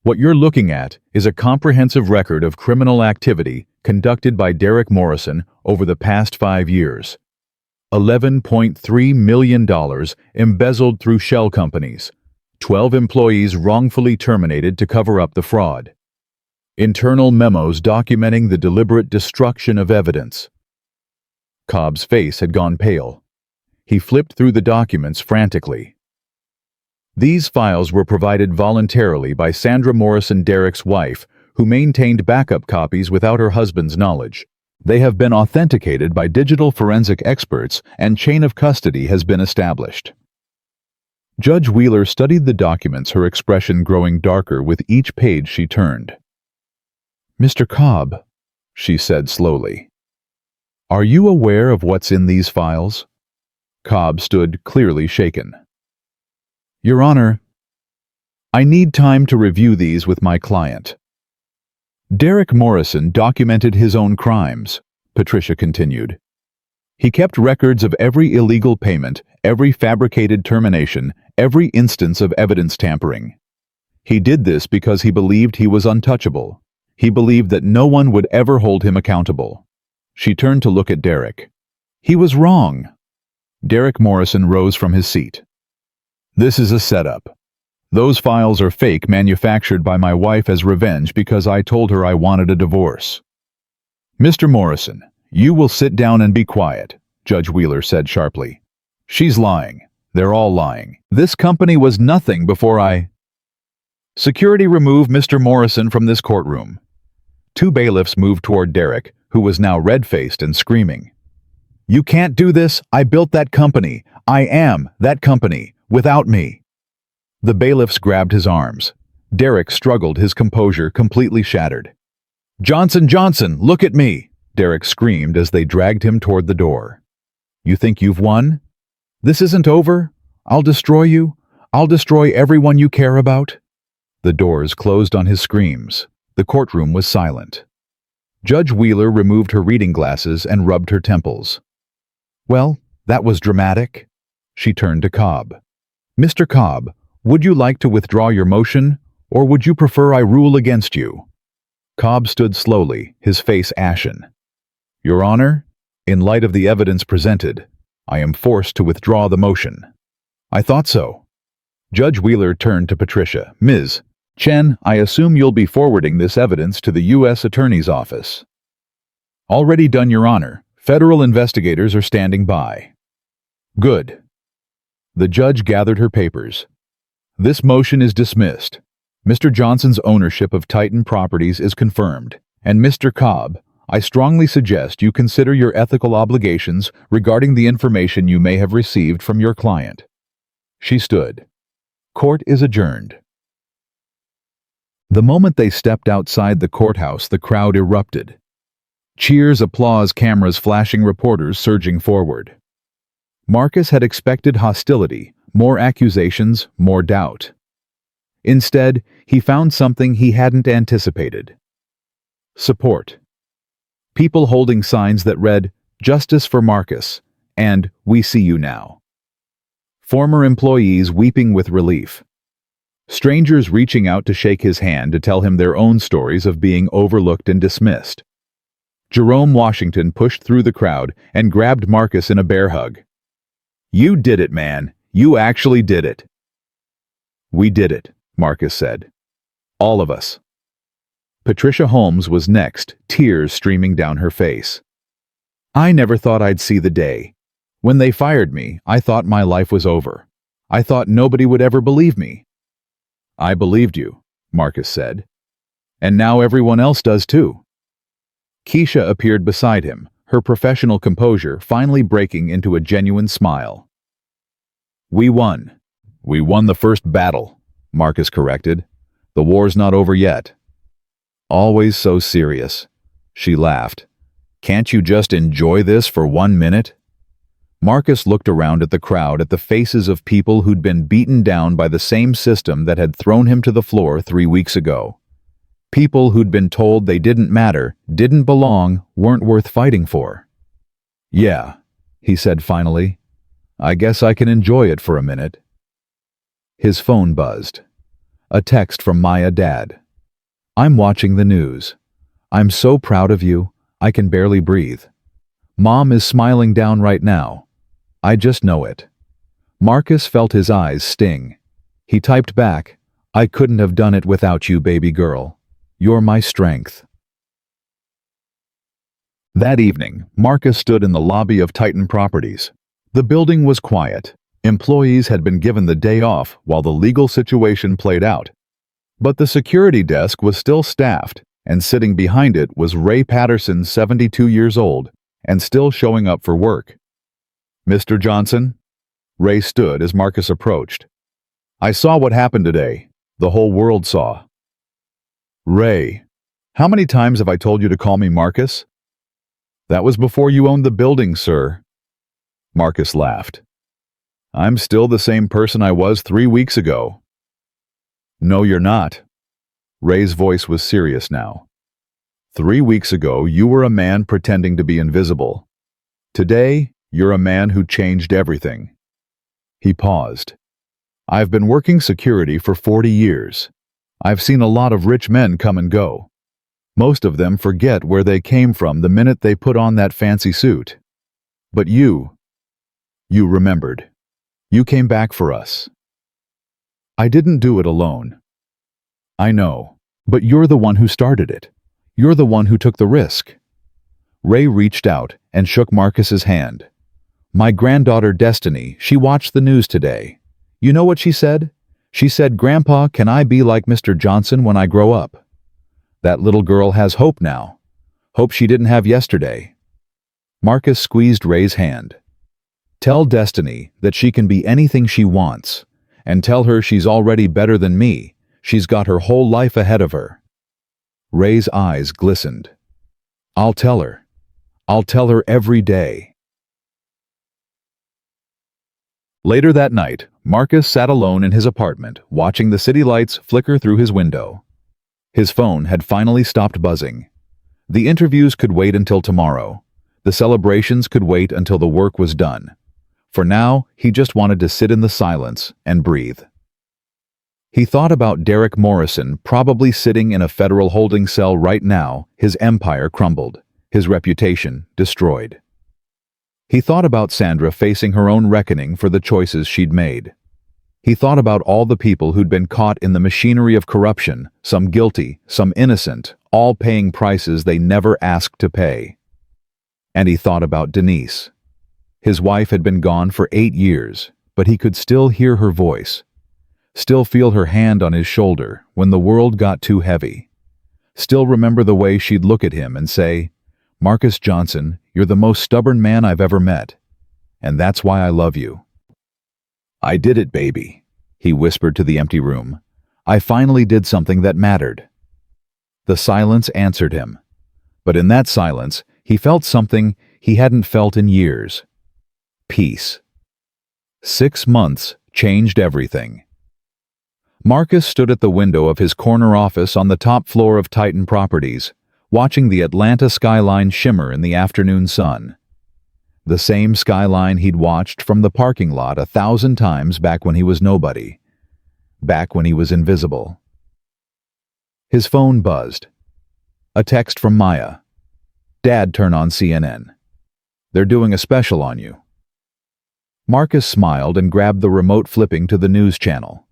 What you're looking at is a comprehensive record of criminal activity conducted by Derek Morrison over the past 5 years. $11.3 million embezzled through shell companies. 12 employees wrongfully terminated to cover up the fraud. Internal memos documenting the deliberate destruction of evidence. Cobb's face had gone pale. He flipped through the documents frantically. These files were provided voluntarily by Sandra Morrison, Derek's wife, who maintained backup copies without her husband's knowledge. They have been authenticated by digital forensic experts, and chain of custody has been established. Judge Wheeler studied the documents, her expression growing darker with each page she turned. Mr. Cobb, she said slowly, are you aware of what's in these files? Cobb stood clearly shaken. Your Honor, I need time to review these with my client. Derek Morrison documented his own crimes, Patricia continued. He kept records of every illegal payment, every fabricated termination, every instance of evidence tampering. He did this because he believed he was untouchable. He believed that no one would ever hold him accountable. She turned to look at Derek. He was wrong. Derek Morrison rose from his seat. This is a setup. Those files are fake, manufactured by my wife as revenge because I told her I wanted a divorce. Mr. Morrison, you will sit down and be quiet, Judge Wheeler said sharply. She's lying. They're all lying. This company was nothing before I... Security, remove Mr. Morrison from this courtroom. 2 bailiffs moved toward Derek, who was now red-faced and screaming. You can't do this. I built that company. I am that company. Without me. The bailiffs grabbed his arms. Derek struggled, his composure completely shattered. Johnson, Johnson, look at me, Derek screamed as they dragged him toward the door. You think you've won? This isn't over. I'll destroy you. I'll destroy everyone you care about. The doors closed on his screams. The courtroom was silent. Judge Wheeler removed her reading glasses and rubbed her temples. Well, that was dramatic. She turned to Cobb. Mr. Cobb, would you like to withdraw your motion, or would you prefer I rule against you? Cobb stood slowly, his face ashen. Your Honor, in light of the evidence presented, I am forced to withdraw the motion. I thought so. Judge Wheeler turned to Patricia. Ms. Chen, I assume you'll be forwarding this evidence to the U.S. Attorney's Office. Already done, Your Honor. Federal investigators are standing by. Good. The judge gathered her papers. This motion is dismissed. Mr. Johnson's ownership of Titan Properties is confirmed. And Mr. Cobb, I strongly suggest you consider your ethical obligations regarding the information you may have received from your client. She stood. Court is adjourned. The moment they stepped outside the courthouse, the crowd erupted. Cheers, applause, cameras flashing, reporters surging forward. Marcus had expected hostility, more accusations, more doubt. Instead, he found something he hadn't anticipated. Support. People holding signs that read, "Justice for Marcus," and "We see you now." Former employees weeping with relief. Strangers reaching out to shake his hand to tell him their own stories of being overlooked and dismissed. Jerome Washington pushed through the crowd and grabbed Marcus in a bear hug. "You did it, man. You actually did it." "We did it," Marcus said. "All of us." Patricia Holmes was next, tears streaming down her face. "I never thought I'd see the day. When they fired me, I thought my life was over. I thought nobody would ever believe me." "I believed you," Marcus said. "And now everyone else does too." Keisha appeared beside him, her professional composure finally breaking into a genuine smile. "We won. We won the first battle," Marcus corrected. "The war's not over yet." "Always so serious," she laughed. "Can't you just enjoy this for 1 minute?" Marcus looked around at the crowd, at the faces of people who'd been beaten down by the same system that had thrown him to the floor 3 weeks ago. People who'd been told they didn't matter, didn't belong, weren't worth fighting for. "Yeah," he said finally. "I guess I can enjoy it for a minute." His phone buzzed. A text from Maya Dad. "I'm watching the news. I'm so proud of you, I can barely breathe. Mom is smiling down right now. I just know it." Marcus felt his eyes sting. He typed back, "I couldn't have done it without you, baby girl. You're my strength." That evening, Marcus stood in the lobby of Titan Properties. The building was quiet. Employees had been given the day off while the legal situation played out. But the security desk was still staffed, and sitting behind it was Ray Patterson, 72 years old, and still showing up for work. "Mr. Johnson?" Ray stood as Marcus approached. "I saw what happened today. The whole world saw." "Ray, how many times have I told you to call me Marcus?" "That was before you owned the building, sir." Marcus laughed. "I'm still the same person I was 3 weeks ago." "No, you're not." Ray's voice was serious now. 3 weeks ago, you were a man pretending to be invisible. Today, you're a man who changed everything." He paused. "I've been working security for 40 years. I've seen a lot of rich men come and go. Most of them forget where they came from the minute they put on that fancy suit. But you remembered. You came back for us." "I didn't do it alone." "I know, but you're the one who started it. You're the one who took the risk." Ray reached out and shook Marcus's hand. "My granddaughter Destiny, she watched the news today. You know what she said? She said, 'Grandpa, can I be like Mr. Johnson when I grow up?' That little girl has hope now. Hope she didn't have yesterday." Marcus squeezed Ray's hand. "Tell Destiny that she can be anything she wants, and tell her she's already better than me. She's got her whole life ahead of her." Ray's eyes glistened. "I'll tell her. I'll tell her every day." Later that night, Marcus sat alone in his apartment, watching the city lights flicker through his window. His phone had finally stopped buzzing. The interviews could wait until tomorrow. The celebrations could wait until the work was done. For now, he just wanted to sit in the silence and breathe. He thought about Derek Morrison probably sitting in a federal holding cell right now, his empire crumbled, his reputation destroyed. He thought about Sandra facing her own reckoning for the choices she'd made. He thought about all the people who'd been caught in the machinery of corruption, some guilty, some innocent, all paying prices they never asked to pay. And he thought about Denise. His wife had been gone for 8 years, but he could still hear her voice, still feel her hand on his shoulder when the world got too heavy, still remember the way she'd look at him and say, "Marcus Johnson, you're the most stubborn man I've ever met, and that's why I love you." "I did it, baby," he whispered to the empty room. "I finally did something that mattered." The silence answered him. But in that silence, he felt something he hadn't felt in years. Peace. 6 months changed everything. Marcus stood at the window of his corner office on the top floor of Titan Properties, watching the Atlanta skyline shimmer in the afternoon sun. The same skyline he'd watched from the parking lot 1,000 times back when he was nobody. Back when he was invisible. His phone buzzed. A text from Maya. "Dad, turn on CNN. They're doing a special on you." Marcus smiled and grabbed the remote, flipping to the news channel.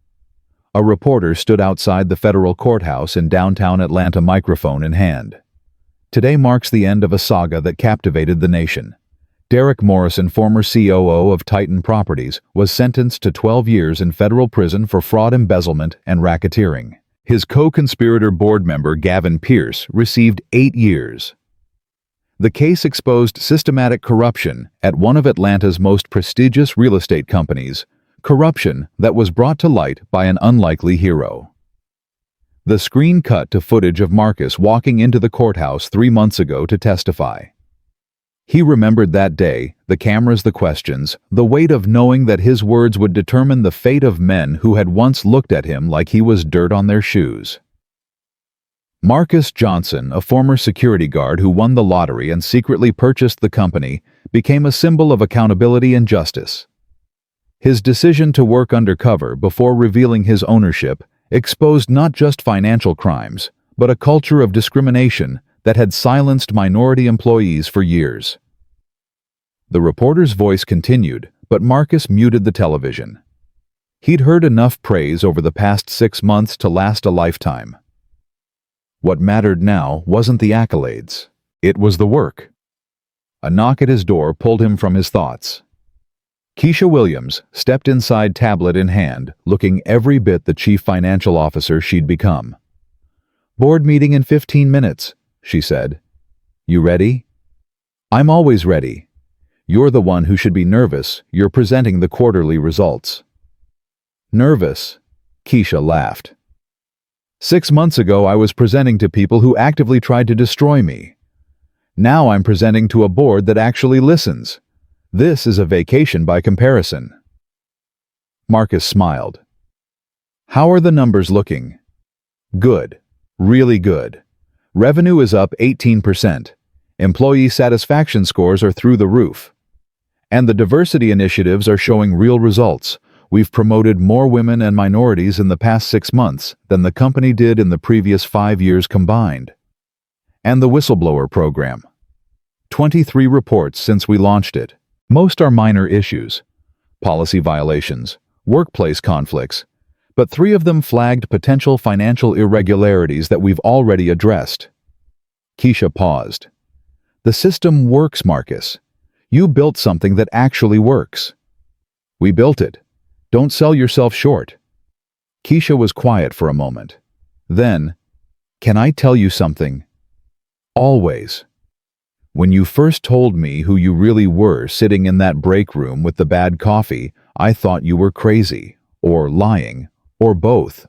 A reporter stood outside the federal courthouse in downtown Atlanta, microphone in hand. Today marks the end of a saga that captivated the nation. Derek Morrison, former COO of Titan Properties, was sentenced to 12 years in federal prison for fraud, embezzlement, and racketeering. His co-conspirator board member Gavin Pierce received 8 years. The case exposed systematic corruption at one of Atlanta's most prestigious real estate companies, corruption that was brought to light by an unlikely hero. The screen cut to footage of Marcus walking into the courthouse 3 months ago to testify. He remembered that day, the cameras, the questions, the weight of knowing that his words would determine the fate of men who had once looked at him like he was dirt on their shoes. Marcus Johnson, a former security guard who won the lottery and secretly purchased the company, became a symbol of accountability and justice. His decision to work undercover before revealing his ownership exposed not just financial crimes, but a culture of discrimination that had silenced minority employees for years. The reporter's voice continued, but Marcus muted the television. He'd heard enough praise over the past 6 months to last a lifetime. What mattered now wasn't the accolades. It was the work. A knock at his door pulled him from his thoughts. Keisha Williams stepped inside, tablet in hand, looking every bit the chief financial officer she'd become. "Board meeting in 15 minutes, she said. "You ready?" "I'm always ready. You're the one who should be nervous. You're presenting the quarterly results." "Nervous?" Keisha laughed. 6 months ago, I was presenting to people who actively tried to destroy me. Now I'm presenting to a board that actually listens. This is a vacation by comparison." Marcus smiled. "How are the numbers looking?" "Good. Really good. Revenue is up 18%. Employee satisfaction scores are through the roof. And the diversity initiatives are showing real results. We've promoted more women and minorities in the past 6 months than the company did in the previous 5 years combined. And the whistleblower program. 23 reports since we launched it. Most are minor issues, policy violations, workplace conflicts, but 3 of them flagged potential financial irregularities that we've already addressed." Keisha paused. "The system works, Marcus. You built something that actually works." "We built it. Don't sell yourself short." Keisha was quiet for a moment. Then, "Can I tell you something?" "Always. When you first told me who you really were sitting in that break room with the bad coffee, I thought you were crazy, or lying, or both."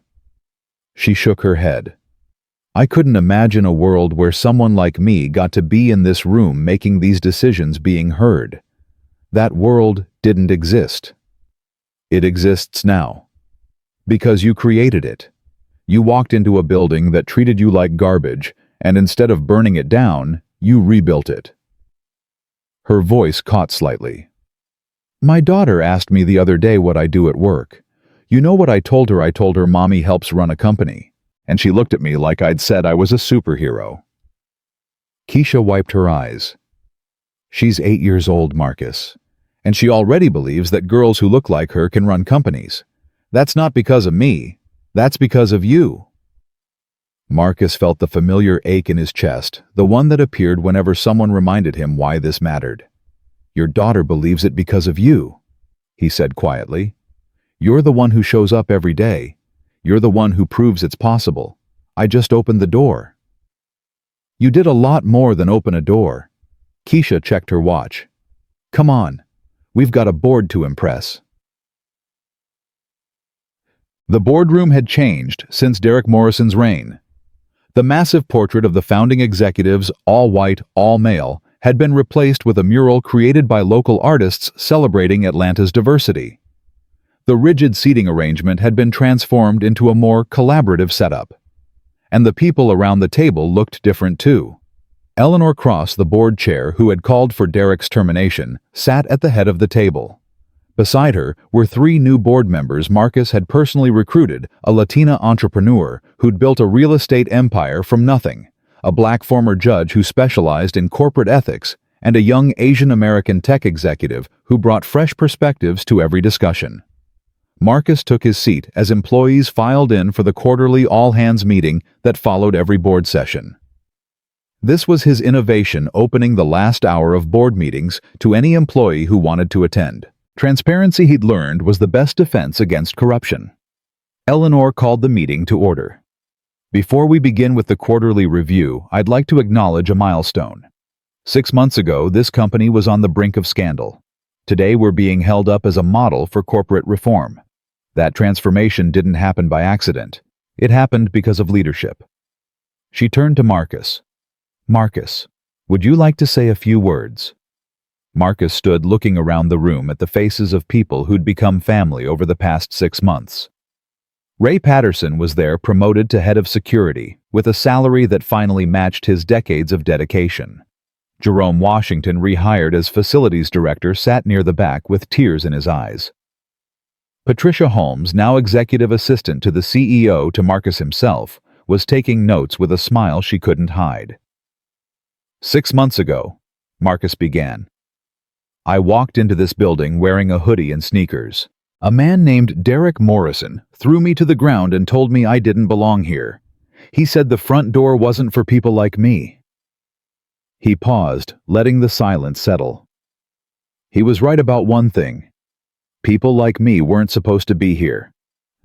She shook her head. "I couldn't imagine a world where someone like me got to be in this room making these decisions, being heard. That world didn't exist. It exists now. Because you created it. You walked into a building that treated you like garbage, and instead of burning it down, you rebuilt it." Her voice caught slightly. "My daughter asked me the other day what I do at work. You know what I told her? I told her Mommy helps run a company. And she looked at me like I'd said I was a superhero." Keisha wiped her eyes. "She's 8 years old, Marcus. And she already believes that girls who look like her can run companies. That's not because of me. That's because of you." Marcus felt the familiar ache in his chest, the one that appeared whenever someone reminded him why this mattered. "Your daughter believes it because of you," he said quietly. "You're the one who shows up every day. You're the one who proves it's possible. I just opened the door." "You did a lot more than open a door." Keisha checked her watch. "Come on. We've got a board to impress." The boardroom had changed since Derek Morrison's reign. The massive portrait of the founding executives, all white, all male, had been replaced with a mural created by local artists celebrating Atlanta's diversity. The rigid seating arrangement had been transformed into a more collaborative setup. And the people around the table looked different too. Eleanor Cross, the board chair who had called for Derek's termination, sat at the head of the table. Beside her were 3 new board members Marcus had personally recruited, a Latina entrepreneur who'd built a real estate empire from nothing, a black former judge who specialized in corporate ethics, and a young Asian American tech executive who brought fresh perspectives to every discussion. Marcus took his seat as employees filed in for the quarterly all-hands meeting that followed every board session. This was his innovation, opening the last hour of board meetings to any employee who wanted to attend. Transparency, he'd learned, was the best defense against corruption. Eleanor called the meeting to order. Before we begin with the quarterly review, I'd like to acknowledge a milestone. 6 months ago, this company was on the brink of scandal. Today, we're being held up as a model for corporate reform. That transformation didn't happen by accident. It happened because of leadership. She turned to Marcus. Marcus, would you like to say a few words? Marcus stood looking around the room at the faces of people who'd become family over the past 6 months. Ray Patterson was there, promoted to head of security, with a salary that finally matched his decades of dedication. Jerome Washington, rehired as facilities director, sat near the back with tears in his eyes. Patricia Holmes, now executive assistant to the CEO to Marcus himself, was taking notes with a smile she couldn't hide. 6 months ago, Marcus began, I walked into this building wearing a hoodie and sneakers. A man named Derek Morrison threw me to the ground and told me I didn't belong here. He said the front door wasn't for people like me. He paused, letting the silence settle. He was right about one thing. People like me weren't supposed to be here.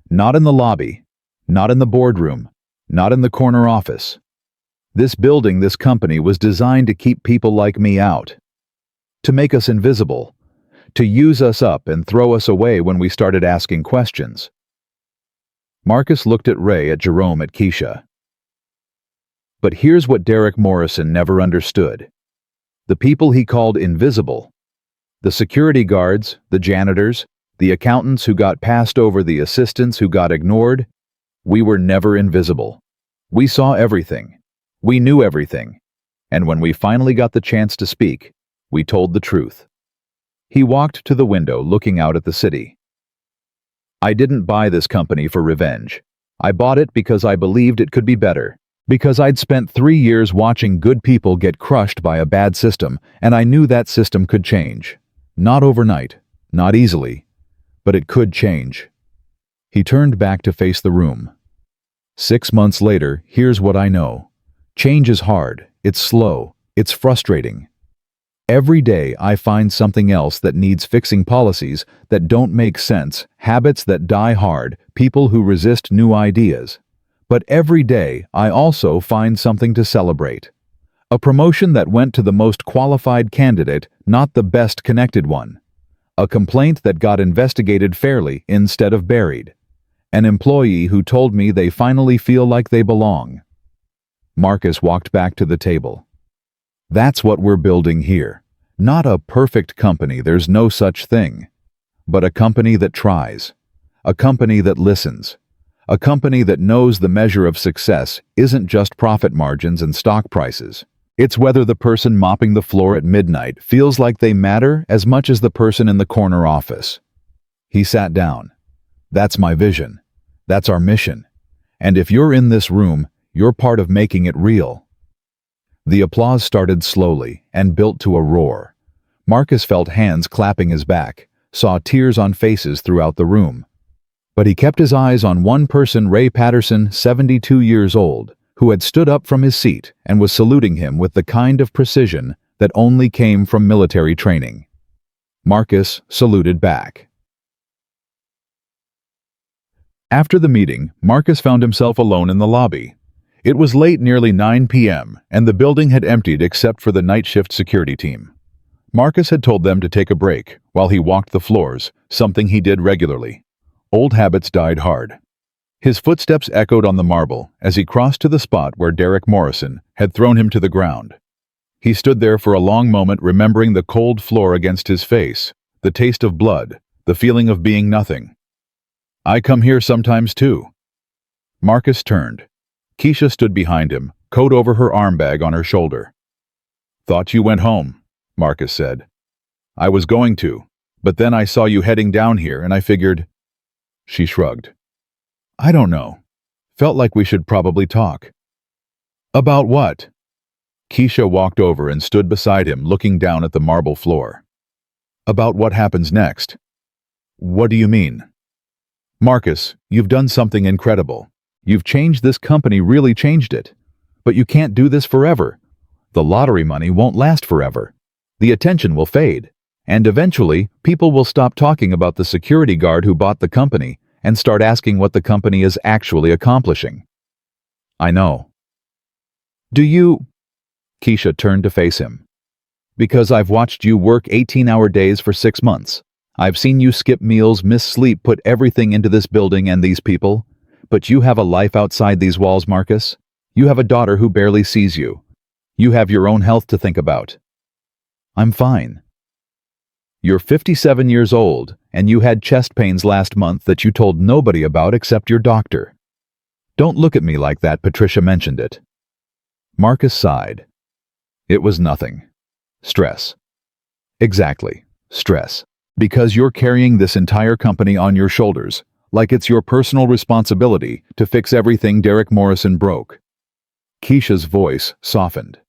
Not in the lobby, not in the boardroom, not in the corner office. This building, this company, was designed to keep people like me out. To make us invisible. To use us up and throw us away when we started asking questions. Marcus looked at Ray, at Jerome, at Keisha. But here's what Derek Morrison never understood. The people he called invisible, the security guards, the janitors, the accountants who got passed over, the assistants who got ignored, we were never invisible. We saw everything. We knew everything. And when we finally got the chance to speak, we told the truth. He walked to the window, looking out at the city. I didn't buy this company for revenge. I bought it because I believed it could be better. Because I'd spent 3 years watching good people get crushed by a bad system, and I knew that system could change. Not overnight, not easily, but it could change. He turned back to face the room. 6 months later, here's what I know. Change is hard, it's slow, it's frustrating. Every day I find something else that needs fixing, policies that don't make sense, habits that die hard, people who resist new ideas. But every day I also find something to celebrate. A promotion that went to the most qualified candidate, not the best connected one. A complaint that got investigated fairly instead of buried. An employee who told me they finally feel like they belong. Marcus walked back to the table. That's what we're building here. Not a perfect company, there's no such thing. But a company that tries. A company that listens. A company that knows the measure of success isn't just profit margins and stock prices. It's whether the person mopping the floor at midnight feels like they matter as much as the person in the corner office. He sat down. That's my vision. That's our mission. And if you're in this room, you're part of making it real. The applause started slowly and built to a roar. Marcus felt hands clapping his back, saw tears on faces throughout the room. But he kept his eyes on one person, Ray Patterson, 72 years old, who had stood up from his seat and was saluting him with the kind of precision that only came from military training. Marcus saluted back. After the meeting, Marcus found himself alone in the lobby. It was late, nearly 9 p.m., and the building had emptied except for the night shift security team. Marcus had told them to take a break while he walked the floors, something he did regularly. Old habits died hard. His footsteps echoed on the marble as he crossed to the spot where Derek Morrison had thrown him to the ground. He stood there for a long moment, remembering the cold floor against his face, the taste of blood, the feeling of being nothing. "I come here sometimes too." Marcus turned. Keisha stood behind him, coat over her arm bag on her shoulder. "Thought you went home," Marcus said. "I was going to, but then I saw you heading down here and I figured—" She shrugged. "I don't know. Felt like we should probably talk." "About what?" Keisha walked over and stood beside him, looking down at the marble floor. "About what happens next." "What do you mean?" "Marcus, you've done something incredible. You've changed this company, really changed it. But you can't do this forever. The lottery money won't last forever. The attention will fade. And eventually, people will stop talking about the security guard who bought the company and start asking what the company is actually accomplishing." "I know." "Do you—" Keisha turned to face him. "Because I've watched you work 18-hour days for 6 months. I've seen you skip meals, miss sleep, put everything into this building and these people. But you have a life outside these walls, Marcus. You have a daughter who barely sees you. You have your own health to think about." "I'm fine." "You're 57 years old, and you had chest pains last month that you told nobody about except your doctor." "Don't look at me like that, Patricia mentioned it." Marcus sighed. "It was nothing. Stress." "Exactly. Stress. Because you're carrying this entire company on your shoulders, like it's your personal responsibility to fix everything Derek Morrison broke." Keisha's voice softened.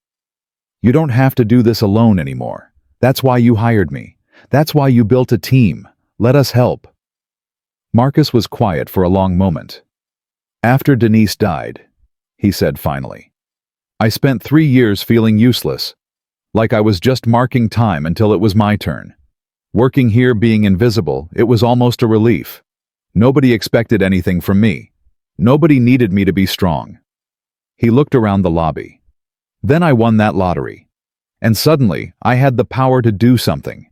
"You don't have to do this alone anymore. That's why you hired me. That's why you built a team. Let us help." Marcus was quiet for a long moment. "After Denise died," he said finally, "I spent 3 years feeling useless, like I was just marking time until it was my turn. Working here, being invisible, it was almost a relief. Nobody expected anything from me. Nobody needed me to be strong." He looked around the lobby. "Then I won that lottery. And suddenly, I had the power to do something,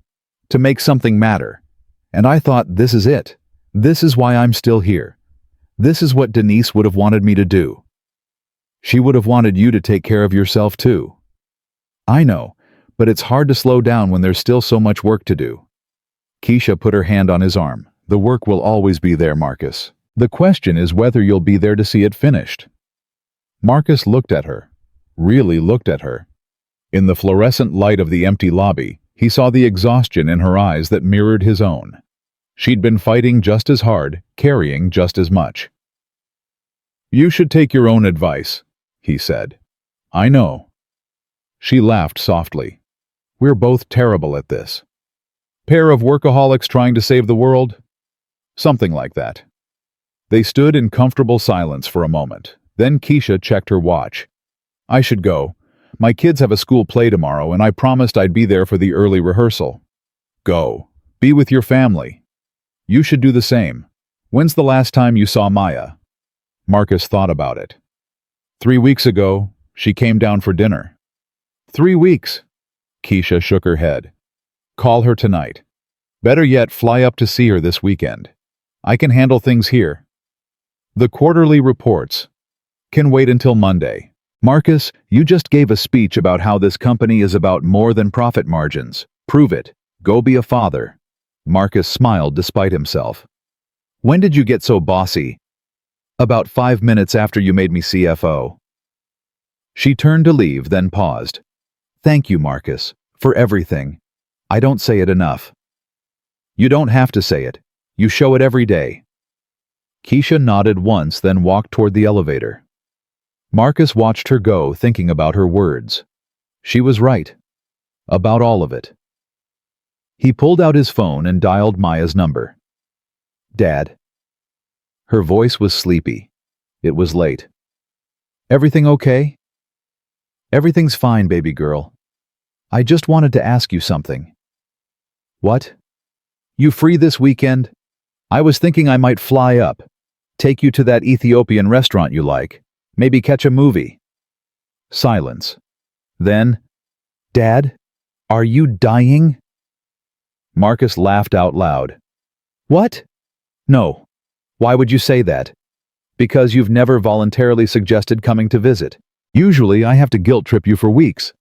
to make something matter. And I thought, this is it. This is why I'm still here. This is what Denise would have wanted me to do. She would have wanted you to take care of yourself too. I know, but it's hard to slow down when there's still so much work to do." Keisha put her hand on his arm. "The work will always be there, Marcus. The question is whether you'll be there to see it finished." Marcus looked at her, really looked at her. In the fluorescent light of the empty lobby, he saw the exhaustion in her eyes that mirrored his own. She'd been fighting just as hard, carrying just as much. "You should take your own advice," he said. "I know." She laughed softly. "We're both terrible at this. Pair of workaholics trying to save the world? Something like that." They stood in comfortable silence for a moment. Then Keisha checked her watch. "I should go. My kids have a school play tomorrow, and I promised I'd be there for the early rehearsal." "Go. Be with your family. You should do the same. When's the last time you saw Maya?" Marcus thought about it. 3 weeks ago, she came down for dinner." 3 weeks?" Keisha shook her head. "Call her tonight. Better yet, fly up to see her this weekend. I can handle things here. The quarterly reports can wait until Monday." "Marcus, you just gave a speech about how this company is about more than profit margins. Prove it. Go be a father." Marcus smiled despite himself. "When did you get so bossy?" "About 5 minutes after you made me CFO." She turned to leave, then paused. "Thank you, Marcus, for everything. I don't say it enough." "You don't have to say it. You show it every day." Keisha nodded once, then walked toward the elevator. Marcus watched her go, thinking about her words. She was right. About all of it. He pulled out his phone and dialed Maya's number. "Dad." Her voice was sleepy. It was late. "Everything okay?" "Everything's fine, baby girl. I just wanted to ask you something." "What?" "You free this weekend? I was thinking I might fly up, take you to that Ethiopian restaurant you like, maybe catch a movie." Silence. Then, "Dad, are you dying?" Marcus laughed out loud. "What? No. Why would you say that?" Because you've never voluntarily suggested coming to visit. Usually I have to guilt trip you for weeks.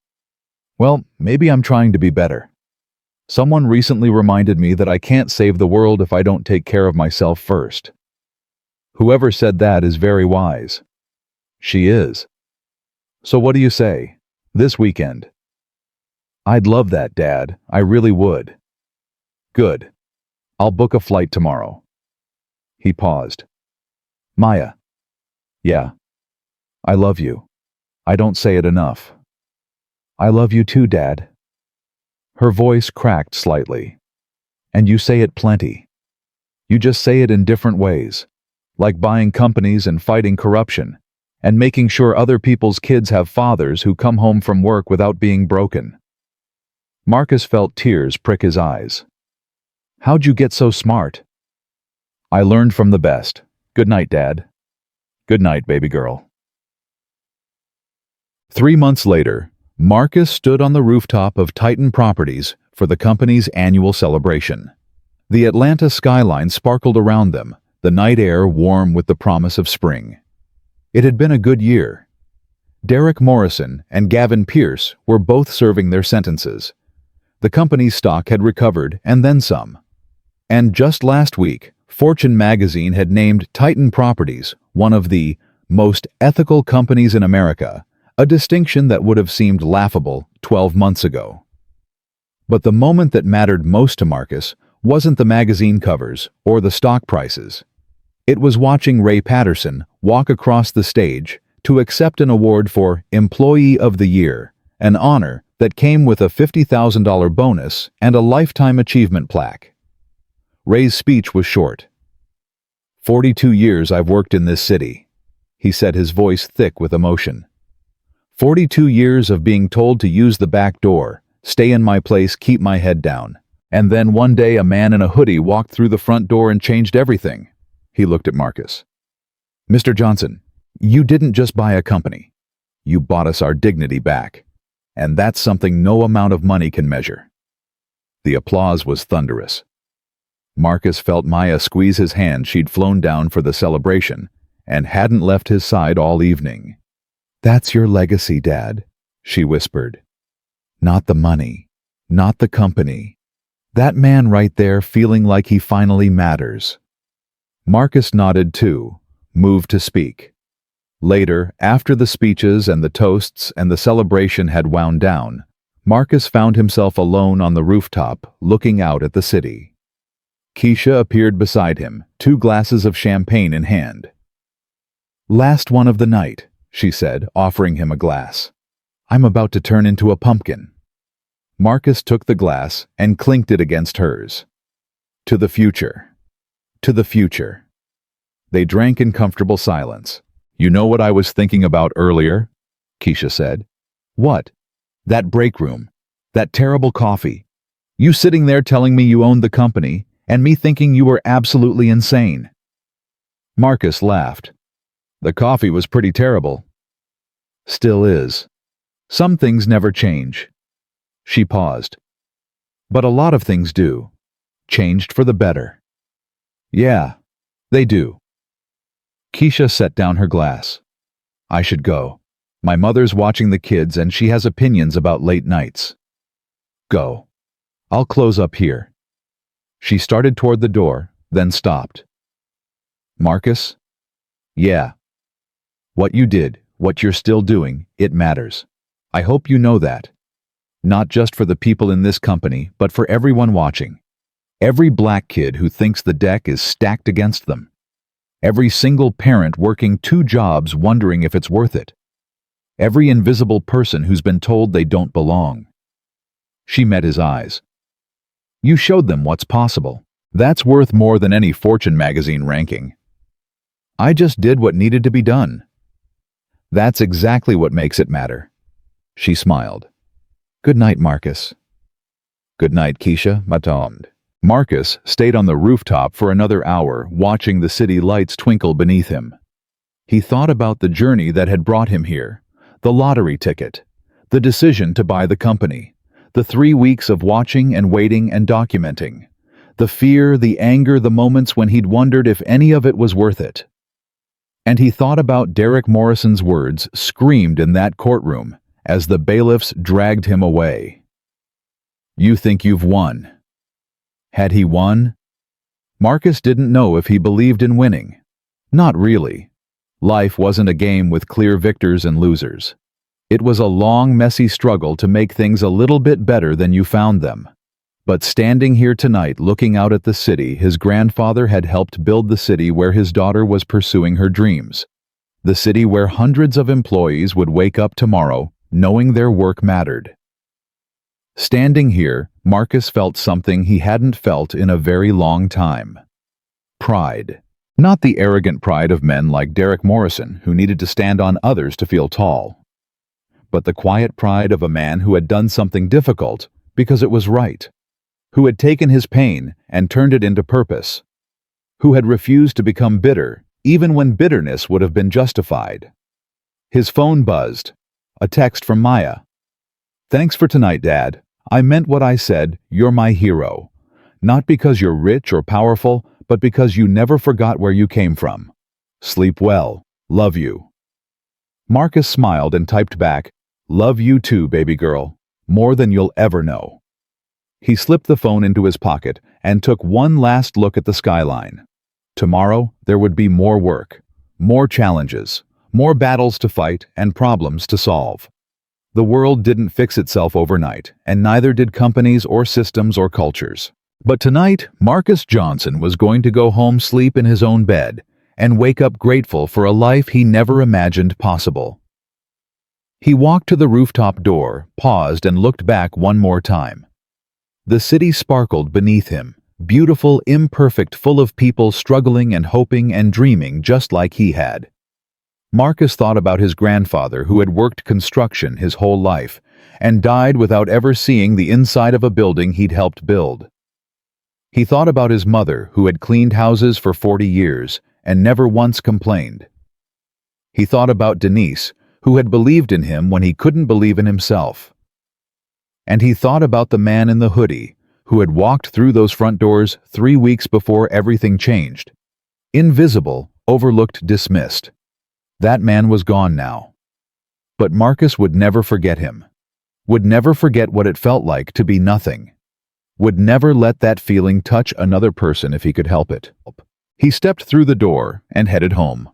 Well, maybe I'm trying to be better. Someone recently reminded me that I can't save the world if I don't take care of myself first. Whoever said that is very wise. She is. So what do you say? This weekend? I'd love that, Dad. I really would. Good. I'll book a flight tomorrow. He paused. Maya. Yeah. I love you. I don't say it enough. I love you too, Dad. Her voice cracked slightly. And you say it plenty. You just say it in different ways, like buying companies and fighting corruption, and making sure other people's kids have fathers who come home from work without being broken. Marcus felt tears prick his eyes. How'd you get so smart? I learned from the best. Good night, Dad. Good night, baby girl. 3 months later, Marcus stood on the rooftop of Titan Properties for the company's annual celebration. The Atlanta skyline sparkled around them, the night air warm with the promise of spring. It had been a good year. Derek Morrison and Gavin Pierce were both serving their sentences. The company's stock had recovered and then some. And just last week, Fortune magazine had named Titan Properties one of the most ethical companies in America, a distinction that would have seemed laughable 12 months ago. But the moment that mattered most to Marcus wasn't the magazine covers or the stock prices. It was watching Ray Patterson walk across the stage to accept an award for Employee of the Year, an honor that came with a $50,000 bonus and a lifetime achievement plaque. Ray's speech was short. 42 years I've worked in this city, he said, his voice thick with emotion. 42 years of being told to use the back door, stay in my place, keep my head down. And then one day a man in a hoodie walked through the front door and changed everything. He looked at Marcus. Mr. Johnson, you didn't just buy a company. You bought us our dignity back. And that's something no amount of money can measure. The applause was thunderous. Marcus felt Maya squeeze his hand. She'd flown down for the celebration and hadn't left his side all evening. That's your legacy, Dad, she whispered. Not the money, not the company. That man right there feeling like he finally matters. Marcus nodded too, moved to speak. Later, after the speeches and the toasts and the celebration had wound down, Marcus found himself alone on the rooftop, looking out at the city. Keisha appeared beside him, 2 glasses of champagne in hand. Last one of the night, she said, offering him a glass. I'm about to turn into a pumpkin. Marcus took the glass and clinked it against hers. To the future. To the future. They drank in comfortable silence. You know what I was thinking about earlier? Keisha said. What? That break room. That terrible coffee. You sitting there telling me you owned the company, and me thinking you were absolutely insane. Marcus laughed. The coffee was pretty terrible. Still is. Some things never change. She paused. But a lot of things do. Changed for the better. Yeah, they do. Keisha set down her glass. I should go. My mother's watching the kids and she has opinions about late nights. Go. I'll close up here. She started toward the door, then stopped. Marcus? Yeah. What you did, what you're still doing, it matters. I hope you know that. Not just for the people in this company, but for everyone watching. Every black kid who thinks the deck is stacked against them. Every single parent working 2 jobs wondering if it's worth it. Every invisible person who's been told they don't belong. She met his eyes. You showed them what's possible. That's worth more than any Fortune magazine ranking. I just did what needed to be done. That's exactly what makes it matter. She smiled. Good night, Marcus. Good night, Keisha, Matomd. Marcus stayed on the rooftop for another hour, watching the city lights twinkle beneath him. He thought about the journey that had brought him here, the lottery ticket, the decision to buy the company, the 3 weeks of watching and waiting and documenting, the fear, the anger, the moments when he'd wondered if any of it was worth it. And he thought about Derek Morrison's words screamed in that courtroom as the bailiffs dragged him away. You think you've won. Had he won? Marcus didn't know if he believed in winning. Not really. Life wasn't a game with clear victors and losers. It was a long, messy struggle to make things a little bit better than you found them. But standing here tonight looking out at the city his grandfather had helped build, the city where his daughter was pursuing her dreams, the city where hundreds of employees would wake up tomorrow knowing their work mattered. Standing here, Marcus felt something he hadn't felt in a very long time. Pride. Not the arrogant pride of men like Derek Morrison, who needed to stand on others to feel tall, but the quiet pride of a man who had done something difficult because it was right, who had taken his pain and turned it into purpose, who had refused to become bitter even when bitterness would have been justified. His phone buzzed. A text from Maya. Thanks for tonight, Dad. I meant what I said. You're my hero. Not because you're rich or powerful, but because you never forgot where you came from. Sleep well. Love you. Marcus smiled and typed back, Love you too, baby girl. More than you'll ever know. He slipped the phone into his pocket and took one last look at the skyline. Tomorrow, there would be more work, more challenges, more battles to fight and problems to solve. The world didn't fix itself overnight, and neither did companies or systems or cultures. But tonight, Marcus Johnson was going to go home, sleep in his own bed, and wake up grateful for a life he never imagined possible. He walked to the rooftop door, paused, and looked back one more time. The city sparkled beneath him, beautiful, imperfect, full of people struggling and hoping and dreaming just like he had. Marcus thought about his grandfather who had worked construction his whole life and died without ever seeing the inside of a building he'd helped build. He thought about his mother who had cleaned houses for 40 years and never once complained. He thought about Denise, who had believed in him when he couldn't believe in himself. And he thought about the man in the hoodie who had walked through those front doors 3 weeks before everything changed. Invisible, overlooked, dismissed. That man was gone now. But Marcus would never forget him. Would never forget what it felt like to be nothing. Would never let that feeling touch another person if he could help it. He stepped through the door and headed home.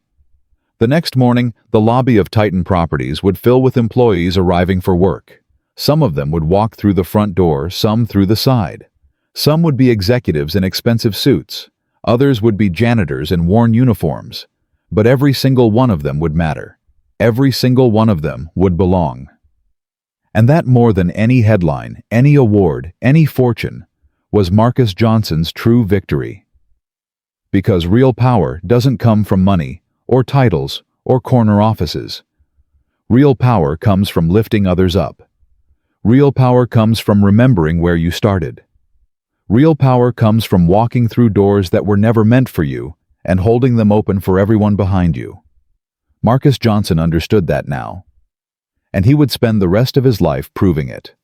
The next morning, the lobby of Titan Properties would fill with employees arriving for work. Some of them would walk through the front door, some through the side. Some would be executives in expensive suits. Others would be janitors in worn uniforms. But every single one of them would matter. Every single one of them would belong. And that, more than any headline, any award, any fortune, was Marcus Johnson's true victory. Because real power doesn't come from money, or titles, or corner offices. Real power comes from lifting others up. Real power comes from remembering where you started. Real power comes from walking through doors that were never meant for you and holding them open for everyone behind you. Marcus Johnson understood that now, and he would spend the rest of his life proving it.